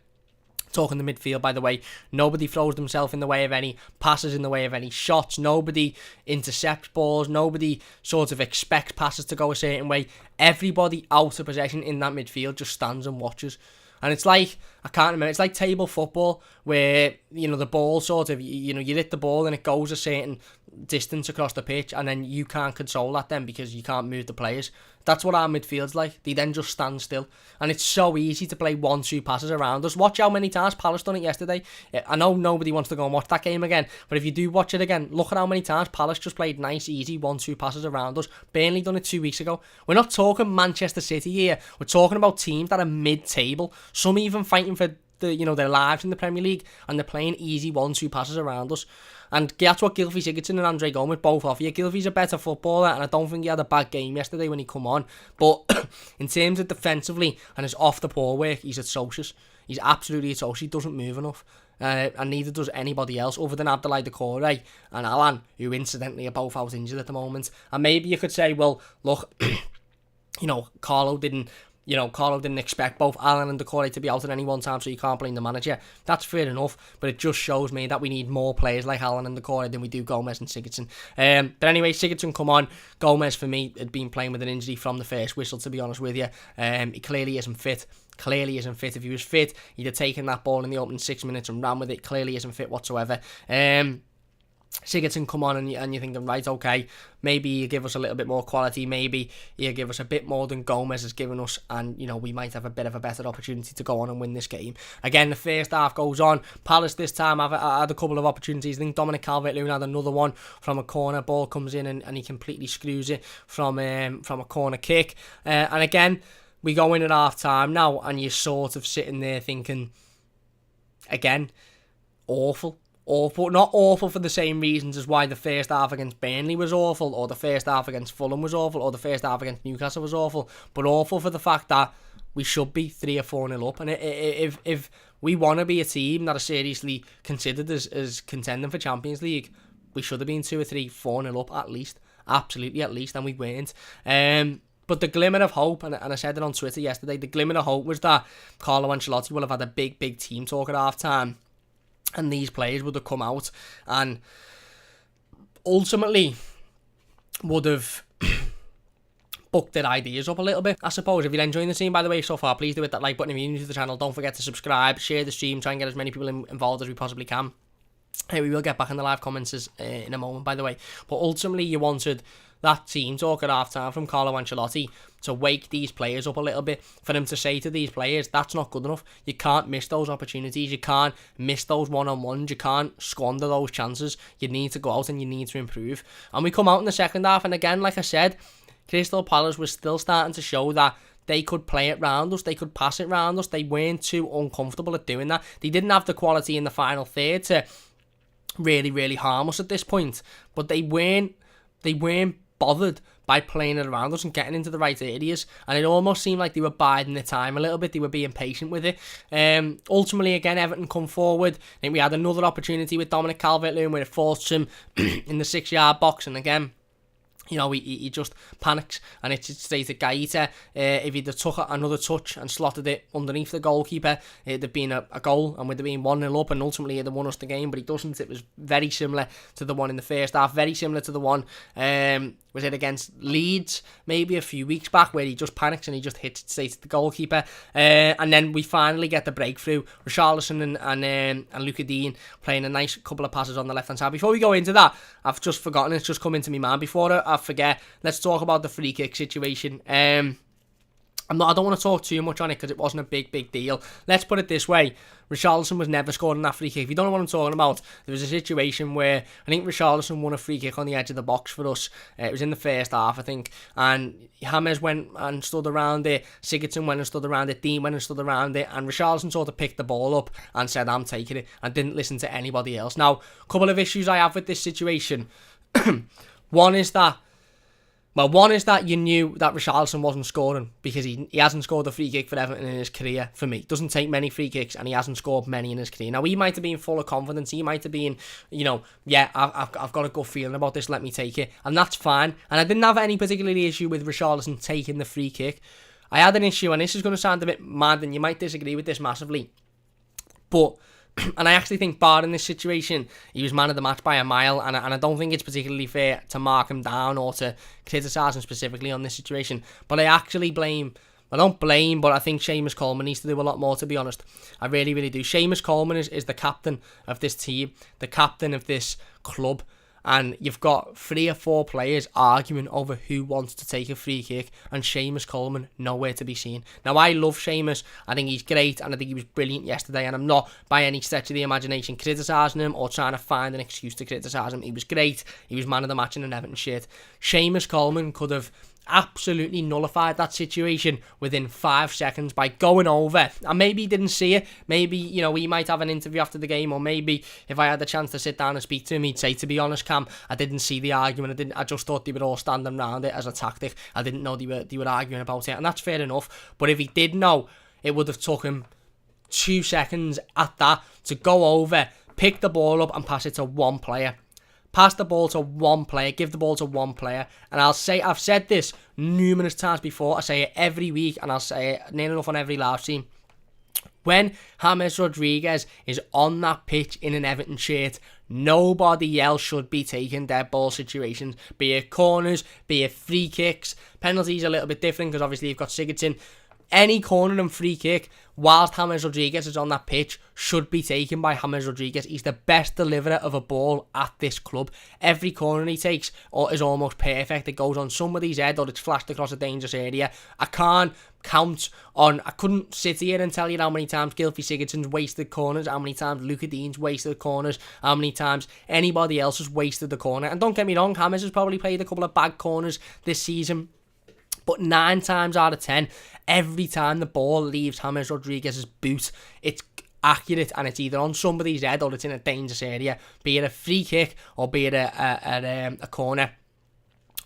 Talking the midfield, by the way, nobody throws themselves in the way of any passes, in the way of any shots. Nobody intercepts balls. Nobody sort of expects passes to go a certain way. Everybody out of possession in that midfield just stands and watches. And it's like, I can't remember, it's like table football where, the ball sort of, you hit the ball and it goes a certain distance across the pitch, and then you can't control that then because you can't move the players. That's what our midfield's like. They then just stand still, and it's so easy to play 1-2 passes around us. Watch how many times Palace done it yesterday. I know nobody wants to go and watch that game again, but if you do watch it again, look at how many times Palace just played nice, easy 1-2 passes around us. Burnley done it 2 weeks ago. We're not talking Manchester City here. We're talking about teams that are mid-table. Some even fighting for their lives in the Premier League, and they're playing easy 1-2 passes around us. And that's what Gylfi Sigurdsson and Andre Gomes both offer you. Gylfi's a better footballer, and I don't think he had a bad game yesterday when he come on. But in terms of defensively and his off-the-ball work, he's atrocious. He's absolutely atrocious. He doesn't move enough. And neither does anybody else other than Abdoulaye Doucouré and Alan, who incidentally are both out injured at the moment. And maybe you could say, well, look, Carlo didn't expect both Alan and Doucouré to be out at any one time, so you can't blame the manager. That's fair enough, but it just shows me that we need more players like Alan and Doucouré than we do Gomes and Sigurdsson. But anyway, Sigurdsson come on. Gomes, for me, had been playing with an injury from the first whistle, to be honest with you. He clearly isn't fit. If he was fit, he'd have taken that ball in the opening 6 minutes and ran with it. Clearly isn't fit whatsoever. Sigurdsson come on and you're thinking, right, okay, maybe you give us a little bit more quality, maybe you give us a bit more than Gomes has given us, and we might have a bit of a better opportunity to go on and win this game. Again, the first half goes on. Palace this time have had a couple of opportunities. I think Dominic Calvert-Lewin had another one from a corner. Ball comes in and he completely screws it from a corner kick. And again, we go in at half time now, and you're sort of sitting there thinking, again, awful. Not awful for the same reasons as why the first half against Burnley was awful, or the first half against Fulham was awful, or the first half against Newcastle was awful, but awful for the fact that we should be 3 or 4-0 up. And if we want to be a team that are seriously considered as contending for Champions League, we should have been 2 or 3, 4-0 up at least. Absolutely at least, and we weren't. But the glimmer of hope, and I said it on Twitter yesterday, the glimmer of hope was that Carlo Ancelotti will have had a big team talk at half time. And these players would have come out and ultimately would have booked their ideas up a little bit. I suppose if you're enjoying the stream, by the way, so far, please do hit that like button. If you're new to the channel, don't forget to subscribe, share the stream, try and get as many people involved as we possibly can. Hey, we will get back in the live comments in a moment, by the way. But ultimately, you wanted that team talk at half-time from Carlo Ancelotti to wake these players up a little bit, for them to say to these players, that's not good enough. You can't miss those opportunities. You can't miss those one-on-ones. You can't squander those chances. You need to go out and you need to improve. And we come out in the second half, and again, like I said, Crystal Palace was still starting to show that they could play it round us, they could pass it round us. They weren't too uncomfortable at doing that. They didn't have the quality in the final third to really harm us at this point, but they weren't bothered by playing it around us and getting into the right areas, and it almost seemed like they were biding their time a little bit. They were being patient with it. Ultimately, again, Everton come forward. I think we had another opportunity with Dominic Calvert-Lewin where it forced him in the 6-yard box, and again, he just panics, and it's straight to Gaeta. If he'd have took another touch and slotted it underneath the goalkeeper, it'd have been a goal, and we'd have been 1-0 up, and ultimately it'd have won us the game, but he doesn't. It was very similar to the one in the first half, very similar to the one, was it against Leeds, maybe a few weeks back, where he just panics and he just hits it straight to the goalkeeper. And then we finally get the breakthrough. Richarlison and Luka Dean playing a nice couple of passes on the left-hand side. Before we go into that, I've just forgotten, it's just come into my mind. Before I forget, let's talk about the free kick situation. I don't want to talk too much on it because it wasn't a big deal. Let's put it this way. Richarlison was never scored on that free kick. If you don't know what I'm talking about, there was a situation where I think Richarlison won a free kick on the edge of the box for us. It was in the first half, I think. And James went and stood around it. Sigurdsson went and stood around it. Dean went and stood around it. And Richarlison sort of picked the ball up and said, I'm taking it. And didn't listen to anybody else. Now, a couple of issues I have with this situation. One is that you knew that Richarlison wasn't scoring because he hasn't scored a free kick for Everton in his career, for me. Doesn't take many free kicks, and he hasn't scored many in his career. Now, he might have been full of confidence. He might have been, I've got a good feeling about this, let me take it. And that's fine. And I didn't have any particular issue with Richarlison taking the free kick. I had an issue, and this is going to sound a bit mad, and you might disagree with this massively. But and I actually think, barring this situation, he was man of the match by a mile, and I don't think it's particularly fair to mark him down or to criticise him specifically on this situation. But I actually blame I don't blame, but I think Seamus Coleman needs to do a lot more, to be honest. I really, really do. Seamus Coleman is the captain of this team, the captain of this club, and you've got 3 or 4 players arguing over who wants to take a free kick, and Seamus Coleman nowhere to be seen. Now, I love Seamus. I think he's great, and I think he was brilliant yesterday, and I'm not by any stretch of the imagination criticising him or trying to find an excuse to criticise him. He was great. He was man of the match in an Everton shirt. Seamus Coleman could have absolutely nullified that situation within 5 seconds by going over, and maybe he didn't see it. Maybe, you know, he might have an interview after the game, or maybe if I had the chance to sit down and speak to him, he'd say, to be honest, Cam, I didn't see the argument. I just thought they were all standing around it as a tactic. I didn't know they were arguing about it, and that's fair enough. But if he did know, it would have took him 2 seconds at that to go over, pick the ball up and pass it to one player. Pass the ball to one player, give the ball to one player. And I've said this numerous times before, I say it every week, and I'll say it near enough on every live stream. When James Rodriguez is on that pitch in an Everton shirt, nobody else should be taking dead ball situations, be it corners, be it free kicks. Penalties are a little bit different because obviously you've got Sigurdsson. Any corner and free kick, whilst James Rodriguez is on that pitch, should be taken by James Rodriguez. He's the best deliverer of a ball at this club. Every corner he takes is almost perfect. It goes on somebody's head or it's flashed across a dangerous area. I couldn't sit here and tell you how many times Gylfi Sigurdsson's wasted corners, how many times Luca Dean's wasted corners, how many times anybody else has wasted the corner. And don't get me wrong, James has probably played a couple of bad corners this season. But 9 times out of 10, every time the ball leaves James Rodriguez's boot, it's accurate and it's either on somebody's head or it's in a dangerous area, be it a free kick or be it a corner.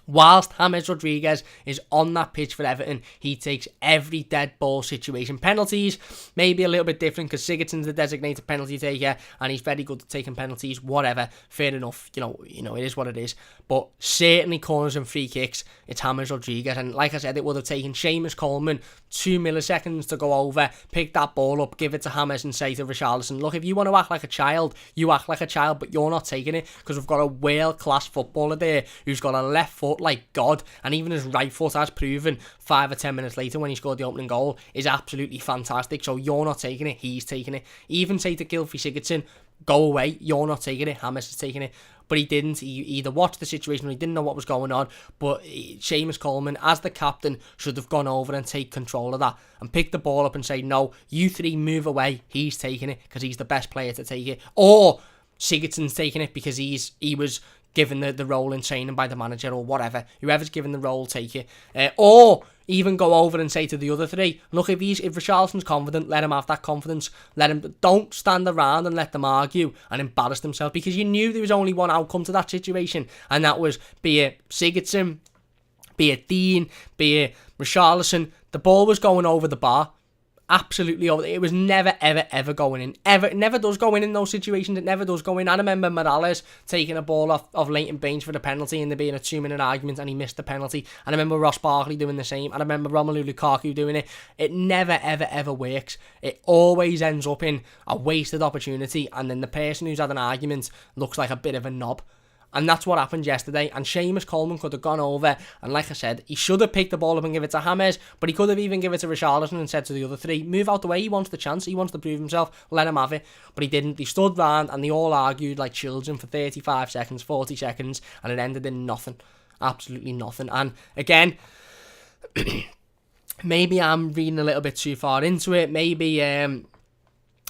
Whilst James Rodriguez is on that pitch for Everton, he takes every dead ball situation. Penalties, maybe a little bit different because Sigurdsson's the designated penalty taker and he's very good at taking penalties, whatever, fair enough, you know, it is what it is. But certainly corners and free kicks, it's James Rodriguez. And like I said, it would have taken Seamus Coleman 2 milliseconds to go over, pick that ball up, give it to James and say to Richarlison, look, if you want to act like a child, you act like a child, but you're not taking it because we've got a world-class footballer there who's got a left foot like God, and even his right foot, has proven 5 or 10 minutes later when he scored the opening goal, is absolutely fantastic. So you're not taking it, he's taking it. Even say to Gylfi Sigurdsson, go away, you're not taking it, James is taking it. But he didn't. He either watched the situation or he didn't know what was going on. But Seamus Coleman, as the captain, should have gone over and take control of that and pick the ball up and say, no, you 3 move away, he's taking it because he's the best player to take it. Or Sigurdsson's taking it because he was given the role in training by the manager or whatever. Whoever's given the role, take it. Or even go over and say to the other 3, look, if Richarlison's confident, let him have that confidence. Don't stand around and let them argue and embarrass themselves, because you knew there was only one outcome to that situation, and that was, be it Sigurdsson, be it Dean, be it Richarlison, the ball was going over the bar. Absolutely over. It was never, ever going in. It never does go in those situations. It never does go in. I remember Morales taking a ball off of Leighton Baines for the penalty and there being a 2-minute argument and he missed the penalty. I remember Ross Barkley doing the same. I remember Romelu Lukaku doing it. It never, ever works. It always ends up in a wasted opportunity, and then the person who's had an argument looks like a bit of a knob. And that's what happened yesterday. And Seamus Coleman could have gone over, and like I said, he should have picked the ball up and give it to James, but he could have even given it to Richarlison and said to the other 3, move out the way, he wants the chance, he wants to prove himself, let him have it. But he didn't. He stood round and they all argued like children for 35 seconds, 40 seconds, and it ended in nothing. Absolutely nothing. And again, maybe I'm reading a little bit too far into it. Maybe,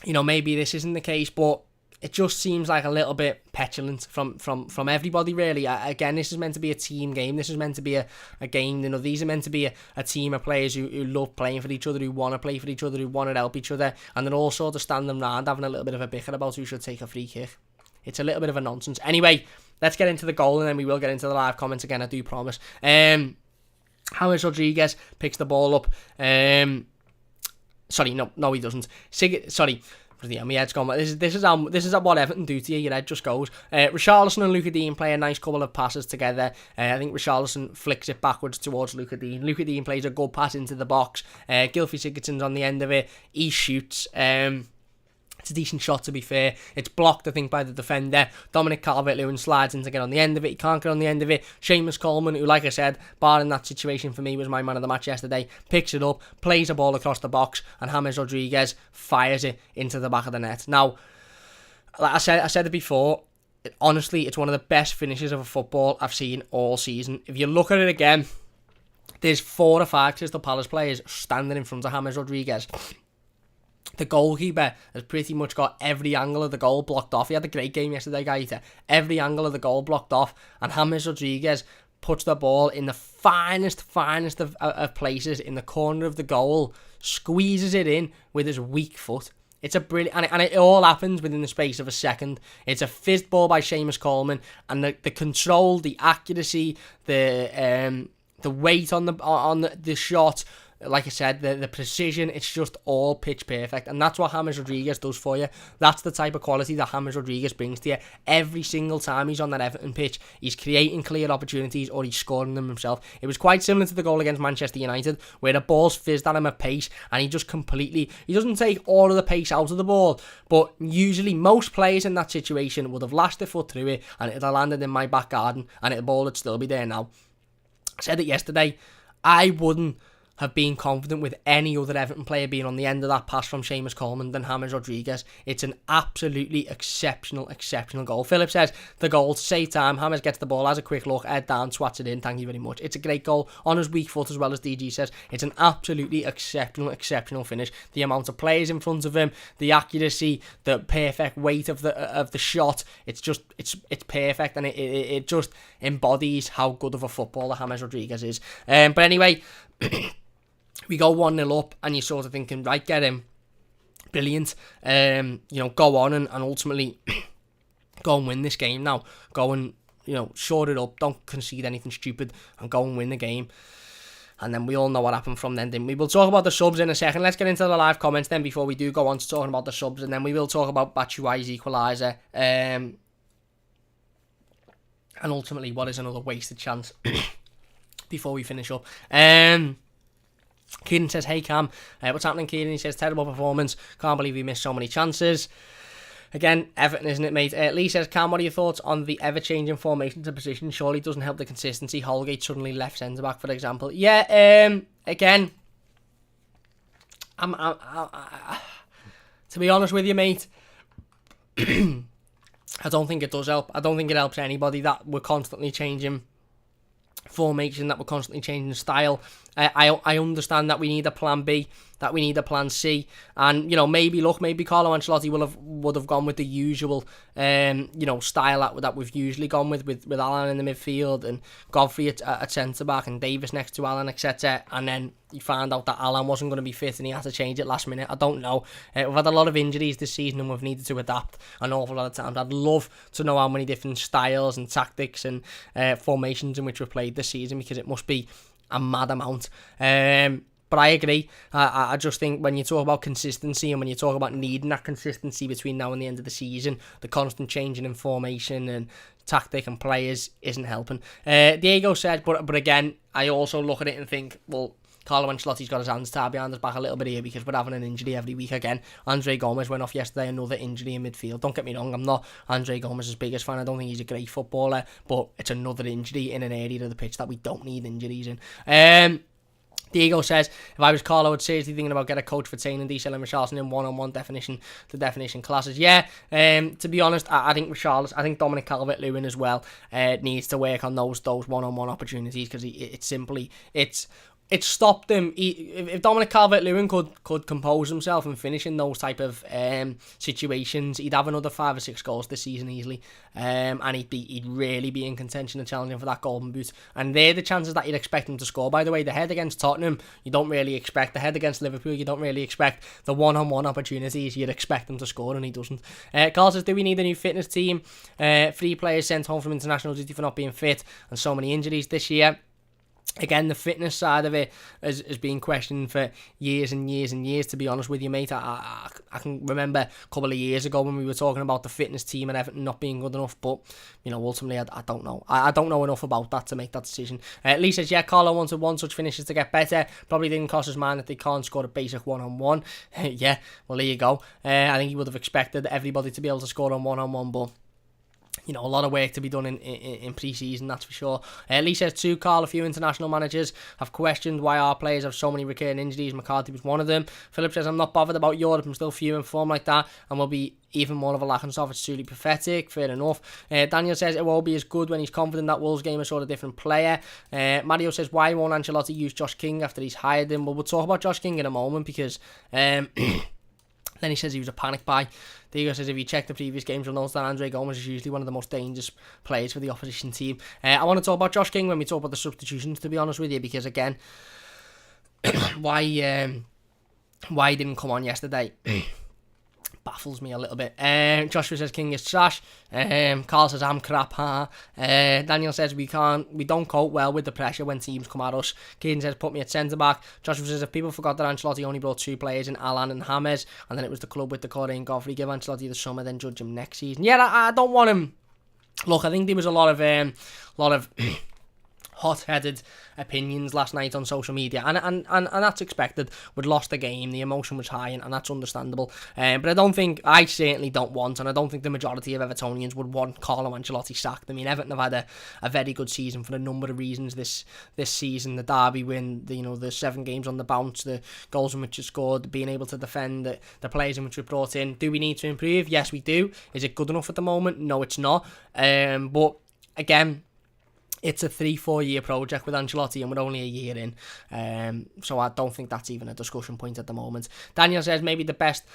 maybe this isn't the case, but it just seems like a little bit petulant from everybody, really. Again, this is meant to be a team game. This is meant to be a game. You know, these are meant to be a team of players who love playing for each other, who want to play for each other, who want to help each other, and they're all sort of standing around having a little bit of a bicker about who should take a free kick. It's a little bit of a nonsense. Anyway, let's get into the goal, and then we will get into the live comments again, I do promise. James Rodriguez picks the ball up. Sorry, no, he doesn't. My head's gone. This is what Everton do to you. Your head just goes. Richarlison and Luca Dean play a nice couple of passes together. I think Richarlison flicks it backwards towards Luca Dean. Luca Dean plays a good pass into the box. Gylfi Sigurdsson's on the end of it. He shoots. It's a decent shot, to be fair. It's blocked, I think, by the defender. Dominic Calvert-Lewin slides in to get on the end of it. He can't get on the end of it. Seamus Coleman, who, like I said, barring that situation for me, was my man of the match yesterday, picks it up, plays a ball across the box, and James Rodriguez fires it into the back of the net. Now, like I said it before, honestly, it's one of the best finishes of a football I've seen all season. If you look at it again, there's 4 or 5 Crystal Palace players standing in front of James Rodriguez. The goalkeeper has pretty much got every angle of the goal blocked off. He had a great game yesterday, Gaita. Every angle of the goal blocked off. And James Rodriguez puts the ball in the finest of places in the corner of the goal. Squeezes it in with his weak foot. It's a brilliant... And it all happens within the space of a second. It's a fizzed ball by Seamus Coleman. And the control, the accuracy, the weight on the shot... Like I said, the precision, it's just all pitch perfect. And that's what James Rodriguez does for you. That's the type of quality that James Rodriguez brings to you. Every single time he's on that Everton pitch, he's creating clear opportunities or he's scoring them himself. It was quite similar to the goal against Manchester United, where the ball's fizzed at him at pace and he just completely... He doesn't take all of the pace out of the ball, but usually most players in that situation would have lashed their foot through it and it'd have landed in my back garden and the ball would still be there now. I said it yesterday, I wouldn't have been confident with any other Everton player being on the end of that pass from Seamus Coleman than James Rodriguez. It's an absolutely exceptional goal. Philip says the goal to save time. James gets the ball, has a quick look, head down, swats it in. Thank you very much. It's a great goal on his weak foot as well, as DG says. It's an absolutely exceptional finish. The amount of players in front of him, the accuracy, the perfect weight of the shot. It's perfect, and it just embodies how good of a footballer James Rodriguez is. But anyway. We go 1-0 up and you're sort of thinking, right, get him. Brilliant. Go on and ultimately go and win this game now. Go and, short it up. Don't concede anything stupid and go and win the game. And then we all know what happened from then, didn't we? We'll talk about the subs in a second. Let's get into the live comments then before we do go on to talking about the subs. And then we will talk about Batshuayi's equaliser. And ultimately, what is another wasted chance before we finish up. Kieran says, hey Cam, what's happening, Kieran? He says, terrible performance, can't believe we missed so many chances. Again, Everton, isn't it, mate? Lee says, Cam, what are your thoughts on the ever-changing formation to position? Surely doesn't help the consistency. Holgate suddenly left centre-back, for example. Yeah, again, to be honest with you, mate, I don't think it does help. I don't think it helps anybody that we're constantly changing formation, that we're constantly changing style. I understand that we need a plan B, that we need a plan C, and maybe Carlo Ancelotti would have gone with the usual style that we've usually gone with Alan in the midfield and Godfrey at centre back and Davis next to Alan, etc. And then you found out that Alan wasn't going to be fit and he had to change it last minute. I don't know. We've had a lot of injuries this season and we've needed to adapt an awful lot of times. I'd love to know how many different styles and tactics and formations in which we've played this season, because it must be a mad amount. But I agree. I just think when you talk about consistency and when you talk about needing that consistency between now and the end of the season, the constant changing in formation and tactic and players isn't helping. Diego said, but again, I also look at it and think, well, Carlo Ancelotti's got his hands tied behind his back a little bit here because we're having an injury every week again. Andre Gomes went off yesterday, another injury in midfield. Don't get me wrong, I'm not Andre Gomes' biggest fan. I don't think he's a great footballer, but it's another injury in an area of the pitch that we don't need injuries in. Diego says, if I was Carlo, I'd seriously thinking about getting a coach for Tane and Diesel and Richarlison in one-on-one definition classes. Yeah, to be honest, I think Richarlison, I think Dominic Calvert-Lewin as well needs to work on those one-on-one opportunities, because it's stopped him. If Dominic Calvert-Lewin could compose himself and finish in those type of situations, he'd have another 5 or 6 goals this season easily, and he'd really be in contention and challenging for that golden boot. And they're the chances that you'd expect him to score. By the way, the head against Tottenham, you don't really expect. The head against Liverpool, you don't really expect. The one-on-one opportunities, you'd expect him to score, and he doesn't. Carl says, do we need a new fitness team? 3 players sent home from international duty for not being fit, and so many injuries this year. Again, the fitness side of it has been questioned for years and years and years, to be honest with you, mate. I can remember a couple of years ago when we were talking about the fitness team and Everton not being good enough, but, ultimately, I don't know. I don't know enough about that to make that decision. Lee says, yeah, Carlo wanted one such finishes to get better. Probably didn't cross his mind that they can't score a basic one-on-one. Yeah, well, there you go. I think he would have expected everybody to be able to score on one-on-one, but a lot of work to be done in pre-season, that's for sure. Lee says too, Carl, a few international managers have questioned why our players have so many recurring injuries. McCarthy was one of them. Philip says, I'm not bothered about Europe. I'm still fuming form like that and will be even more of a lack and stuff. It's truly pathetic. Fair enough. Daniel says it won't be as good when he's confident that Wolves game is sort of different player. Mario says, why won't Ancelotti use Josh King after he's hired him? Well, we'll talk about Josh King in a moment because then he says he was a panic buy. Diego says, if you check the previous games, you'll notice that Andre Gomes is usually one of the most dangerous players for the opposition team. I want to talk about Josh King when we talk about the substitutions, to be honest with you, because again, why he didn't come on yesterday baffles me a little bit. Joshua says King is trash. Carl says I'm crap. Daniel says we don't cope well with the pressure when teams come at us. Caden says put me at centre back. Joshua says if people forgot that Ancelotti only brought 2 players in, Alan and James, and then it was the club with the Corey and Godfrey. Give Ancelotti the summer, then judge him next season. Yeah, I don't want him. Look, I think there was a lot of hot-headed opinions last night on social media, and that's expected. We'd lost the game, the emotion was high, and that's understandable. But I certainly don't want, and I don't think the majority of Evertonians would want Carlo Ancelotti sacked. I mean, Everton have had a very good season for a number of reasons this season. The derby win, the 7 games on the bounce, the goals in which you scored, being able to defend, the players in which we brought in. Do we need to improve? Yes, we do. Is it good enough at the moment? No, it's not. But again, it's a 3-4 year project with Ancelotti and we're only a year in, so I don't think that's even a discussion point at the moment. Daniel says maybe the best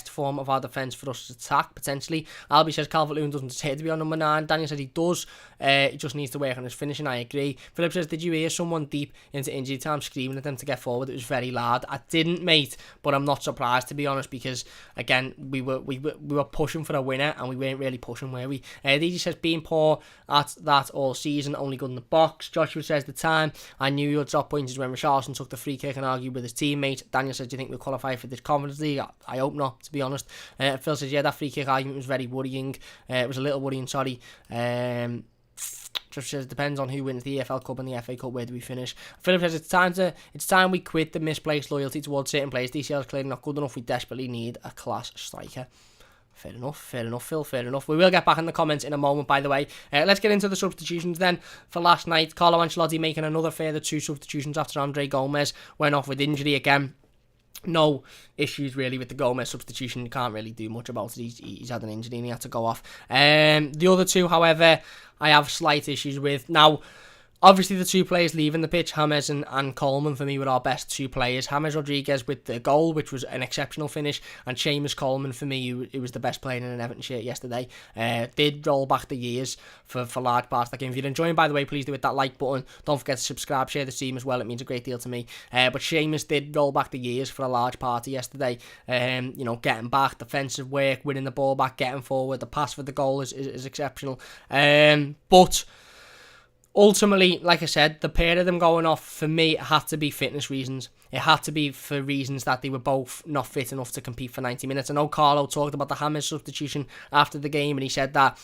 form of our defence for us to attack potentially. Albie says Calvert-Lewin doesn't deserve to be on number 9. Daniel says he does. He just needs to work on his finishing. I agree. Philip says, did you hear someone deep into injury time screaming at them to get forward? It was very loud. I didn't, mate, but I'm not surprised, to be honest, because again we were pushing for a winner and we weren't really pushing, were we? DJ says being poor at that all season, only good in the box. Joshua says the time I knew you would drop points is when Richarlison took the free kick and argued with his teammate. Daniel says, do you think we'll qualify for this Conference League? I hope not, to be honest. Phil says, yeah, that free kick argument was very worrying. It was a little worrying, sorry. Just says depends on who wins the EFL Cup and the FA Cup. Where do we finish? Philip says it's time we quit the misplaced loyalty towards certain players. DCL is clearly not good enough. We desperately need a class striker. Fair enough, Phil, fair enough. We will get back in the comments in a moment, by the way. Let's get into the substitutions then for last night. Carlo Ancelotti making another further 2 substitutions after Andre Gomes went off with injury again. No issues really with the Gomez substitution. You can't really do much about it. He's had an injury and he had to go off. The other 2, however, I have slight issues with. Now, obviously, the 2 players leaving the pitch, James and Coleman, for me, were our best 2 players. James Rodriguez with the goal, which was an exceptional finish, and Seamus Coleman, for me, who was the best player in an Everton shirt yesterday. Did roll back the years for large parts of that game. If you're enjoying, by the way, please do hit that like button. Don't forget to subscribe, share the stream as well. It means a great deal to me. But Seamus did roll back the years for a large part of yesterday. Getting back, defensive work, winning the ball back, getting forward. The pass for the goal is exceptional. But ultimately, like I said, the pair of them going off, for me, it had to be fitness reasons. It had to be for reasons that they were both not fit enough to compete for 90 minutes. I know Carlo talked about the James substitution after the game, and he said that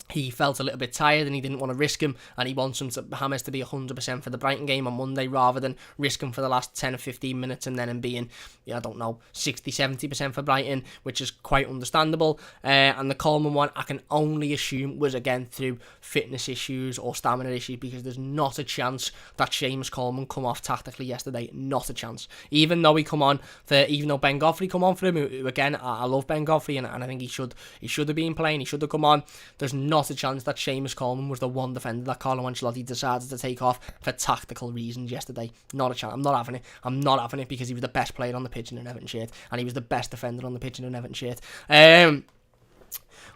he felt a little bit tired and he didn't want to risk him, and he wants James to be 100% for the Brighton game on Monday rather than risk him for the last 10 or 15 minutes and then him being, 60-70% for Brighton, which is quite understandable. And the Coleman one, I can only assume was again through fitness issues or stamina issues, because there's not a chance that Seamus Coleman come off tactically yesterday. Not a chance. Even though Ben Godfrey come on for him, who again, I love Ben Godfrey and I think he should have been playing, he should have come on. There's not a chance that Seamus Coleman was the one defender that Carlo Ancelotti decided to take off for tactical reasons yesterday. Not a chance. I'm not having it because he was the best player on the pitch in an Everton shirt, and he was the best defender on the pitch in an Everton shirt.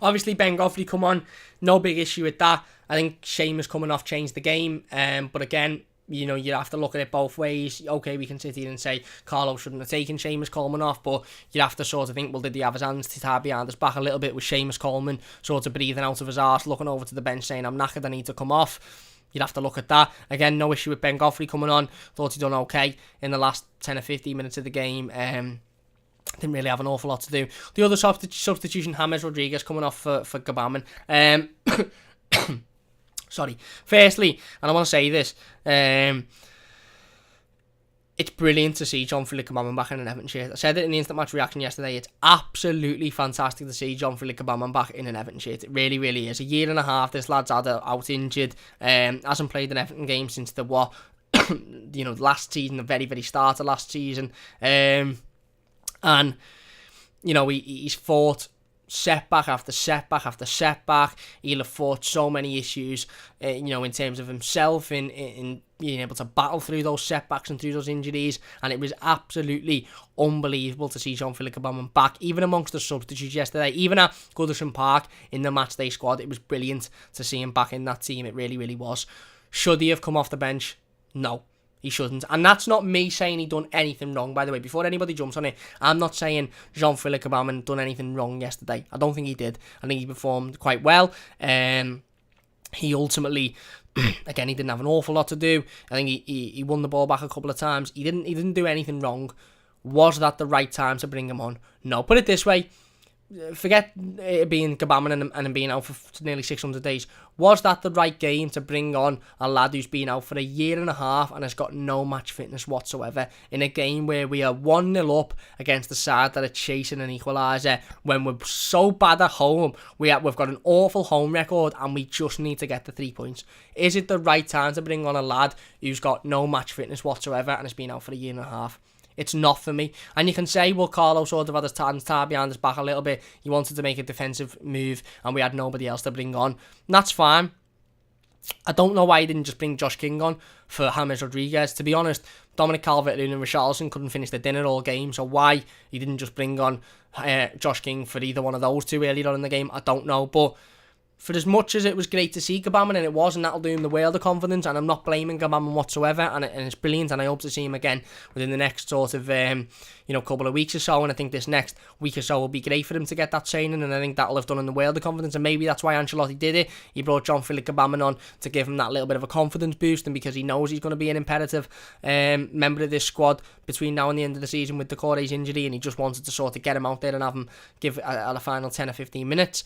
Obviously, Ben Godfrey come on, no big issue with that. I think Seamus coming off changed the game, but again, you have to look at it both ways. Okay, we can sit here and say Carlo shouldn't have taken Seamus Coleman off, but you have to sort of think, well, did he have his hands tied behind his back a little bit with Seamus Coleman sort of breathing out of his arse, looking over to the bench saying, I'm knackered, I need to come off? you'd have to look at that. Again, no issue with Ben Godfrey coming on. Thought he'd done okay in the last 10 or 15 minutes of the game. Didn't really have an awful lot to do. The other substitution, James Rodriguez coming off for Gbamin. Sorry. Firstly, and I want to say this, it's brilliant to see John-Philip Gbamin back in an Everton shirt. I said it in the instant match reaction yesterday. It's absolutely fantastic to see John-Philip Gbamin back in an Everton shirt. It really, really is. A year and a half, this lad's had out injured. Hasn't played an Everton game since the last season, the very, very start of last season. And, he's fought setback after setback after setback. He'll have fought so many issues, in terms of himself, in being able to battle through those setbacks and through those injuries. And it was absolutely unbelievable to see John-Philip Gbamin back, even amongst the substitutes yesterday, even at Goodison Park in the matchday squad. It was brilliant to see him back in that team. It really, really was. Should he have come off the bench? No. He shouldn't. And that's not me saying he done anything wrong, by the way. Before anybody jumps on it, I'm not saying Jean-Philippe Gbamin done anything wrong yesterday. I don't think he did. I think he performed quite well. He ultimately, again, he didn't have an awful lot to do. I think he won the ball back a couple of times. He didn't do anything wrong. Was that the right time to bring him on? No. Put it this way. Forget it being Gbamin and him being out for nearly 600 days. Was that the right game to bring on a lad who's been out for a year and a half and has got no match fitness whatsoever in a game where we are 1-0 up against the side that are chasing an equaliser, when we're so bad at home? We've got an awful home record and we just need to get the 3 points. Is it the right time to bring on a lad who's got no match fitness whatsoever and has been out for a year and a half? It's not for me. And you can say, well, Carlo sort of had his hands tied behind his back a little bit. He wanted to make a defensive move and we had nobody else to bring on. And that's fine. I don't know why he didn't just bring Josh King on for James Rodriguez. To be honest, Dominic Calvert-Lewin and Richarlison couldn't finish the dinner all game. So why he didn't just bring on Josh King for either one of those two earlier on in the game, I don't know. But for as much as it was great to see Gbamin, and it was, and that'll do him the world of confidence, and I'm not blaming Gbamin whatsoever, and it's brilliant, and I hope to see him again within the next sort of, couple of weeks or so, and I think this next week or so will be great for him to get that training, and I think that'll have done him the world of confidence, and maybe that's why Ancelotti did it. He brought John-Philip Gbamin on to give him that little bit of a confidence boost, and because he knows he's going to be an imperative member of this squad between now and the end of the season with Doucouré's injury, and he just wanted to sort of get him out there and have him give a final 10 or 15 minutes.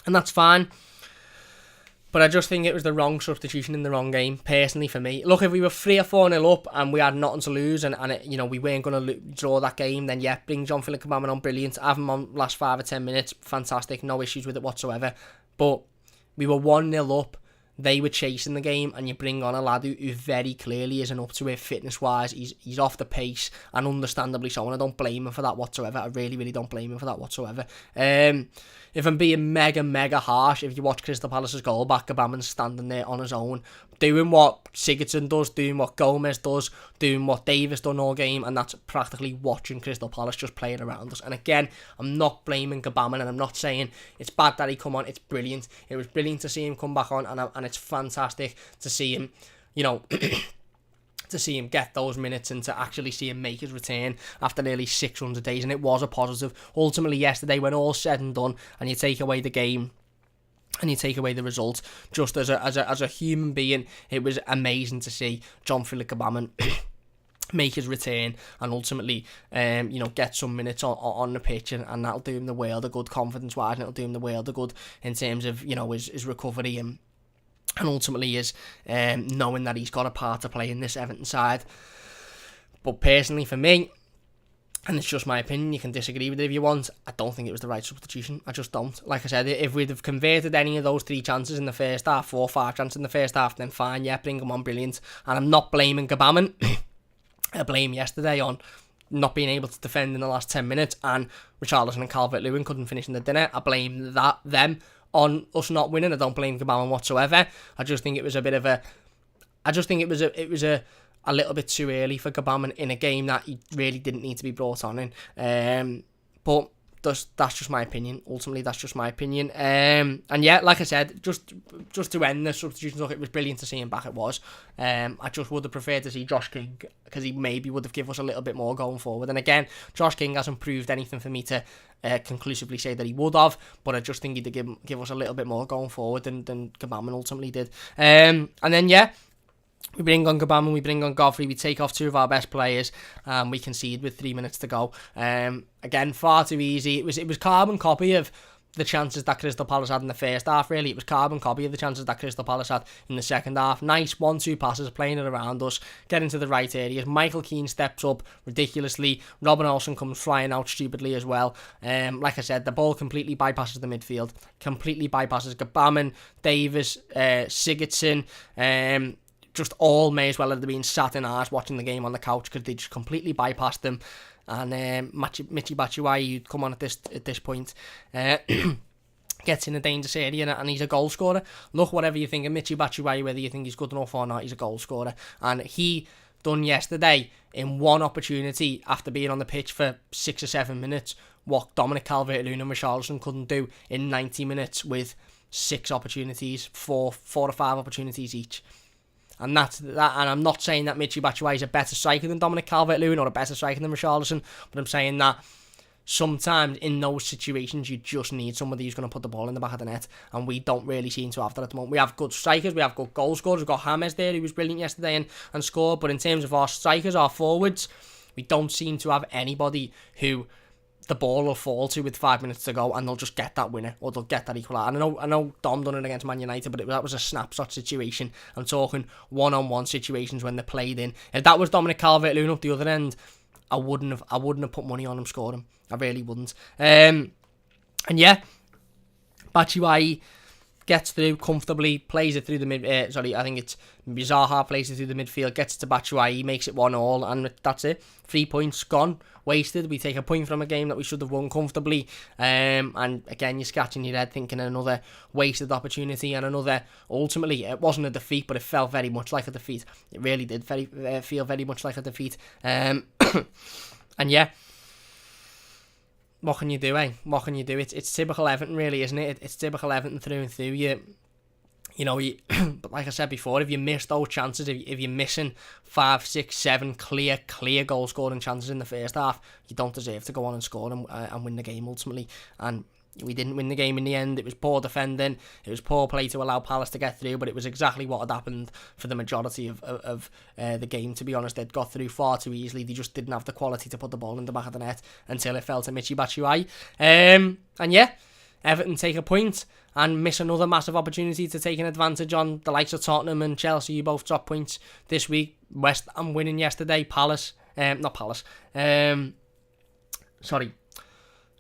And that's fine. But I just think it was the wrong substitution in the wrong game, personally, for me. Look, if we were 3 or 4-0 up and we had nothing to lose and we weren't going to draw that game, then yeah, bring John-Philip Gbamin on, brilliant. Have him on last 5 or 10 minutes, fantastic, no issues with it whatsoever. But we were 1-0 up, they were chasing the game, and you bring on a lad who very clearly isn't up to it fitness-wise. He's off the pace, and understandably so, and I don't blame him for that whatsoever. I really, really don't blame him for that whatsoever. If I'm being mega, mega harsh, if you watch Crystal Palace's goal back, Gbamin's standing there on his own, doing what Sigurdsson does, doing what Gomez does, doing what Davis done all game, and that's practically watching Crystal Palace just playing around us. And again, I'm not blaming Gbamin, and I'm not saying it's bad that he come on. It's brilliant. It was brilliant to see him come back on, and it's fantastic to see him, to see him get those minutes and to actually see him make his return after nearly 600 days, and it was a positive. Ultimately, yesterday, when all's said and done, and you take away the game, and you take away the result, just as a human being, it was amazing to see John-Philip Gbamin make his return and ultimately, get some minutes on the pitch, and that'll do him the world of good confidence-wise, and it'll do him the world of good in terms of, his recovery and ultimately is knowing that he's got a part to play in this Everton side. But personally for me, and it's just my opinion, you can disagree with it if you want, I don't think it was the right substitution. I just don't. Like I said, if we'd have converted any of those 3 chances in the first half, 4 or 5 chances in the first half, then fine, yeah, bring him on, brilliant. And I'm not blaming Gbamin. I blame yesterday on not being able to defend in the last 10 minutes, and Richarlison and Calvert-Lewin couldn't finish in the dinner. I blame them on us not winning. I don't blame Gbamin whatsoever. I just think it was a bit of a... I just think it was a little bit too early for Gbamin in a game that he really didn't need to be brought on in. But that's just my opinion. Ultimately, that's just my opinion. And yeah, like I said, just to end the substitutions, look, it was brilliant to see him back. It was. I just would have preferred to see Josh King, because he maybe would have given us a little bit more going forward. And again, Josh King hasn't proved anything for me to conclusively say that he would have, but I just think he'd give us a little bit more going forward than Gbamin ultimately did. And then yeah, we bring on Gbamin, we bring on Godfrey, we take off two of our best players, we concede with 3 minutes to go. Again, far too easy. It was carbon copy of the chances that Crystal Palace had in the first half, really. It was carbon copy of the chances that Crystal Palace had in the second half. Nice 1-2 passes, playing it around us, getting to the right areas. Michael Keane steps up ridiculously. Robin Olsen comes flying out stupidly as well. Like I said, the ball completely bypasses the midfield. Completely bypasses Gbamin, Davis, Sigurdsson, just all may as well have been sat in ours watching the game on the couch, because they just completely bypassed them. And Michy Batshuayi, who'd come on at this point, gets in a dangerous area, and he's a goal scorer. Look, whatever you think of Michy Batshuayi, whether you think he's good enough or not, he's a goal scorer. And he done yesterday in one opportunity, after being on the pitch for 6 or 7 minutes, what Dominic Calvert-Lewin and Richarlison couldn't do in 90 minutes with 6 opportunities, 4 or 5 opportunities each. And that's that. And I'm not saying that Michy Batshuayi is a better striker than Dominic Calvert-Lewin or a better striker than Richarlison, but I'm saying that sometimes in those situations you just need somebody who's going to put the ball in the back of the net, and we don't really seem to have that at the moment. We have good strikers, we have good goal scorers. We've got James there, who was brilliant yesterday and scored, but in terms of our strikers, our forwards, we don't seem to have anybody who the ball will fall to with 5 minutes to go, and they'll just get that winner, or they'll get that equaliser. And I know Dom done it against Man United, but that was a snapshot situation. I'm talking one-on-one situations when they're played in. If that was Dominic Calvert-Lewin up the other end, I wouldn't have put money on him scoring. I really wouldn't. And yeah, Batshuayi gets through comfortably, plays it through the mid. I think it's Zaha plays it through the midfield, gets it to Batshuayi, makes it 1-1, and that's it. 3 points gone, wasted. We take a point from a game that we should have won comfortably. And again, you're scratching your head thinking another wasted opportunity, and another. Ultimately, it wasn't a defeat, but it felt very much like a defeat. It really did feel very much like a defeat. And yeah. What can you do, eh? What can you do? It's typical Everton, really, isn't it? It's typical Everton through and through. But like I said before, if you miss those chances, if you're missing 5, 6, 7 clear goal scoring chances in the first half, you don't deserve to go on and score and win the game ultimately. And we didn't win the game in the end. It was poor defending, it was poor play to allow Palace to get through, but it was exactly what had happened for the majority of the game, to be honest. They'd got through far too easily. They just didn't have the quality to put the ball in the back of the net until it fell to Michy Batshuayi. And yeah, Everton take a point and miss another massive opportunity to take an advantage on the likes of Tottenham and Chelsea, who both drop points this week. West Ham winning yesterday,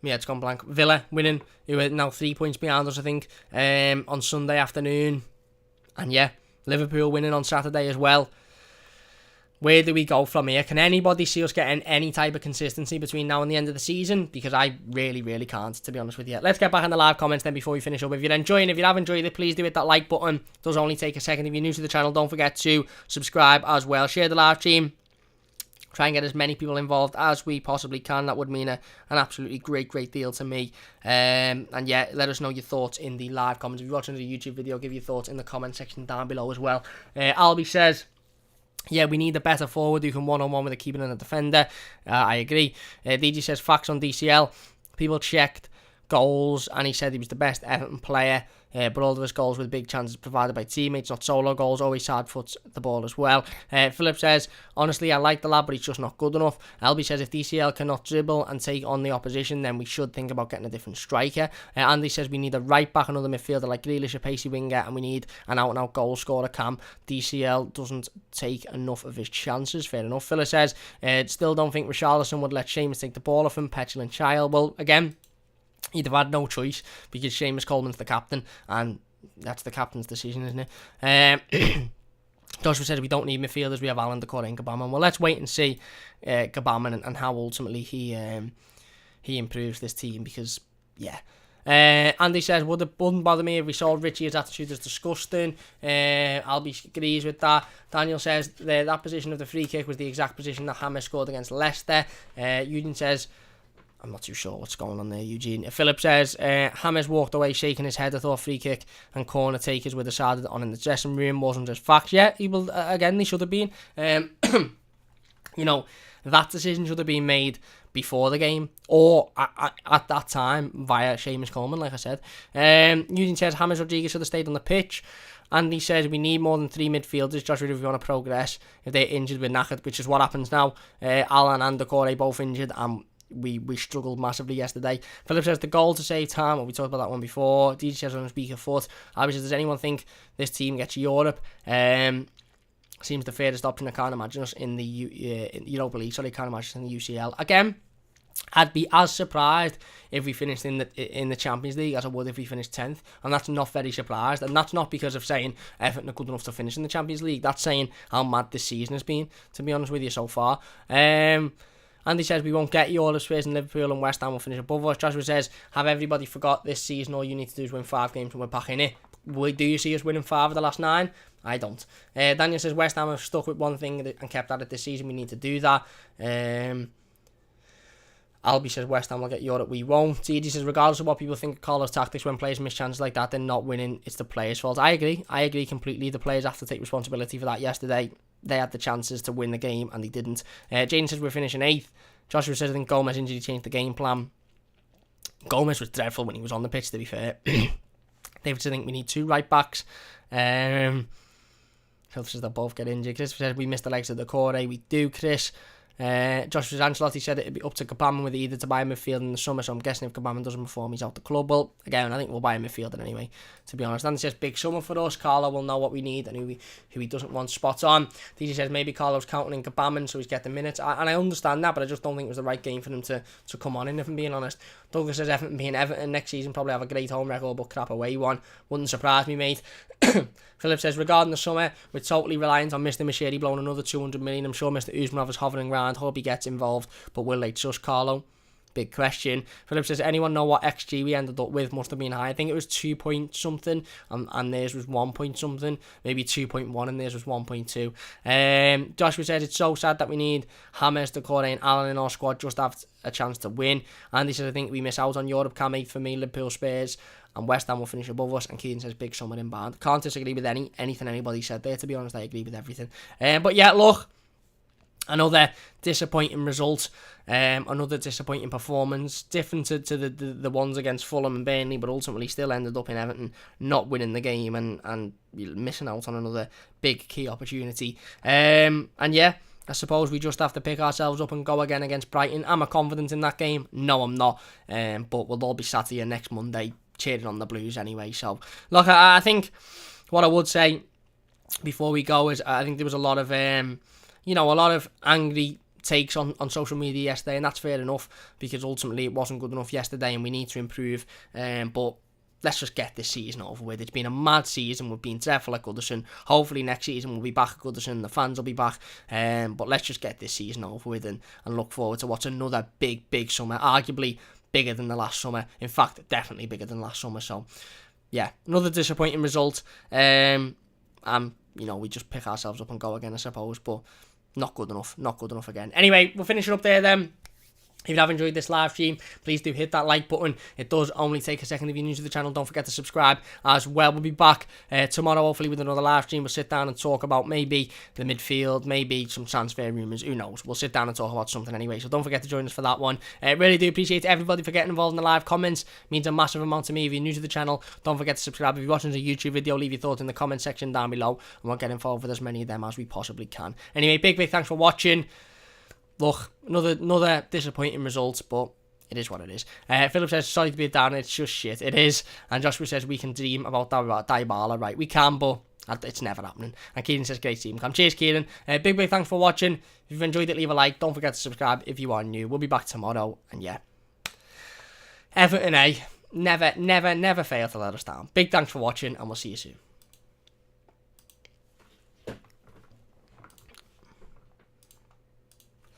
yeah, it's gone blank. Villa winning, who are now 3 points behind us, I think, on Sunday afternoon. And yeah, Liverpool winning on Saturday as well. Where do we go from here? Can anybody see us getting any type of consistency between now and the end of the season? Because I really, really can't, to be honest with you. Let's get back in the live comments then before we finish up. If you have enjoyed it, please do hit that like button. It does only take a second. If you're new to the channel, don't forget to subscribe as well. Share the live stream. Try and get as many people involved as we possibly can. That would mean an absolutely great deal to me. And yeah, let us know your thoughts in the live comments. If you're watching the YouTube video, give your thoughts in the comment section down below as well. Albie says, yeah, we need a better forward who can one-on-one with a keeper and a defender. I agree. DJ says, facts on DCL. People checked goals, and he said he was the best Everton player. But all of his goals were big chances provided by teammates, not solo goals. Always hard foots the ball as well. Philip says, honestly, I like the lad, but he's just not good enough. Albie says, if DCL cannot dribble and take on the opposition, then we should think about getting a different striker. Andy says, we need a right back, another midfielder like Grealish, a pacey winger, and we need an out-and-out goal scorer, Cam. DCL doesn't take enough of his chances. Fair enough. Philip says, still don't think Richarlison would let Seamus take the ball off him. Petulant child. Well, again, he'd have had no choice because Seamus Coleman's the captain, and that's the captain's decision, isn't it? Joshua said we don't need midfielders, we have Alan, Decore and Gbamin. Well, let's wait and see Gbamin and how ultimately he improves this team, because, yeah. Andy says, wouldn't bother me if we saw Richie, his attitude is disgusting. Albie agrees with that. Daniel says that position of the free kick was the exact position that James scored against Leicester. Eugene says, I'm not too sure what's going on there, Eugene. Philip says, Hammers walked away shaking his head. I thought free kick and corner takers were decided on in the dressing room. Wasn't just facts. Yeah, again, they should have been. You know, that decision should have been made before the game or at that time via Seamus Coleman, like I said. Eugene says, James Rodriguez should have stayed on the pitch. Andy says, we need more than 3 midfielders, Joshua, if we want to progress. If they're injured, we're knackered, which is what happens now. Alan and Decore both injured, and we struggled massively yesterday. Philip says, the goal to save time, well, we talked about that one before. DJ says, on a speaker foot. Abby says, does anyone think this team gets Europe? Seems the fairest option. I can't imagine us in the Europa League. Sorry, I can't imagine us in the UCL. Again, I'd be as surprised if we finished in the Champions League as I would if we finished 10th. And that's not very surprised. And that's not because of saying Everton are good enough to finish in the Champions League. That's saying how mad this season has been, to be honest with you, so far. Andy says we won't get Europe. Spurs and Liverpool and West Ham will finish above us. Joshua says, have everybody forgot this season? All you need to do is win 5 games and we're back in it. Do you see us winning 5 of the last 9? I don't. Daniel says West Ham have stuck with one thing and kept at it this season. We need to do that. Albie says West Ham will get Europe. We won't. TD says regardless of what people think of Carlo's tactics, when players miss chances like that, they're not winning. It's the players' fault. I agree completely. The players have to take responsibility for that. Yesterday, they had the chances to win the game and they didn't. Jane says we're finishing 8th. Joshua says I think Gomez injury changed the game plan. Gomez was dreadful when he was on the pitch, to be fair. David says I think we need 2 right backs. Phil says they'll both get injured. Chris says we missed the legs of the core. We do, Chris. Joshua Ancelotti said it'd be up to Kabam with either to buy a midfield in the summer, so I'm guessing if Kabam doesn't perform, he's out the club. Well, again, I think we'll buy a midfielder anyway, to be honest. And it says big summer for us. Carlo will know what we need and who he doesn't want spot on. DJ says maybe Carlo's counting in Kabam, so he's getting minutes. And I understand that, but I just don't think it was the right game for him to come on in, if I'm being honest. Douglas says Everton being Everton next season, probably have a great home record, but crap away one. Wouldn't surprise me, mate. Philip says, regarding the summer, we're totally reliant on Mr. Machete blowing another 200 million. I'm sure Mr. Usmanov is hovering around. Hope he gets involved, but will they trust Carlo? Big question. Philip says, anyone know what XG we ended up with? Must have been high. I think it was 2 point something, and theirs was 1 point something. Maybe 2.1 and theirs was 1.2. Joshua says, it's so sad that we need James, Decore and Allen in our squad just to have a chance to win. And he says, I think we miss out on Europe. Cam 8 for me, Liverpool, Spurs, and West Ham will finish above us. And Keaton says, big summer inbound. Can't disagree with anything anybody said there, to be honest. I agree with everything. But yeah, look, another disappointing result, another disappointing performance, different to the ones against Fulham and Burnley, but ultimately still ended up in Everton not winning the game and missing out on another big key opportunity. And yeah, I suppose we just have to pick ourselves up and go again against Brighton. Am I confident in that game? No, I'm not. But we'll all be sat here next Monday cheering on the Blues anyway. So, look, I think what I would say before we go is I think there was a lot of a lot of angry takes on social media yesterday, and that's fair enough because ultimately it wasn't good enough yesterday and we need to improve. But let's just get this season over with. It's been a mad season. We've been dreadful at Goodison. Hopefully next season we'll be back at Goodison. The fans will be back. But let's just get this season over with and look forward to what's another big summer. Arguably bigger than the last summer. In fact, definitely bigger than last summer. So, yeah, another disappointing result. We just pick ourselves up and go again, I suppose. But not good enough again. Anyway, we'll finish it up there then. If you have enjoyed this live stream, please do hit that like button. It does only take a second if you're new to the channel. Don't forget to subscribe as well. We'll be back tomorrow, hopefully, with another live stream. We'll sit down and talk about maybe the midfield, maybe some transfer rumours. Who knows? We'll sit down and talk about something anyway. So don't forget to join us for that one. Really do appreciate everybody for getting involved in the live comments. It means a massive amount to me. If you're new to the channel, don't forget to subscribe. If you're watching a YouTube video, leave your thoughts in the comment section down below. And we'll get involved with as many of them as we possibly can. Anyway, big thanks for watching. Look, another disappointing result, but it is what it is. Philip says, sorry to be a downer, it's just shit. It is. And Joshua says, we can dream about Dybala. Right, we can, but it's never happening. And Kieran says, great team. Cheers, Kieran. Big thanks for watching. If you've enjoyed it, leave a like. Don't forget to subscribe if you are new. We'll be back tomorrow. And yeah, Everton, never fail to let us down. Big thanks for watching, and we'll see you soon.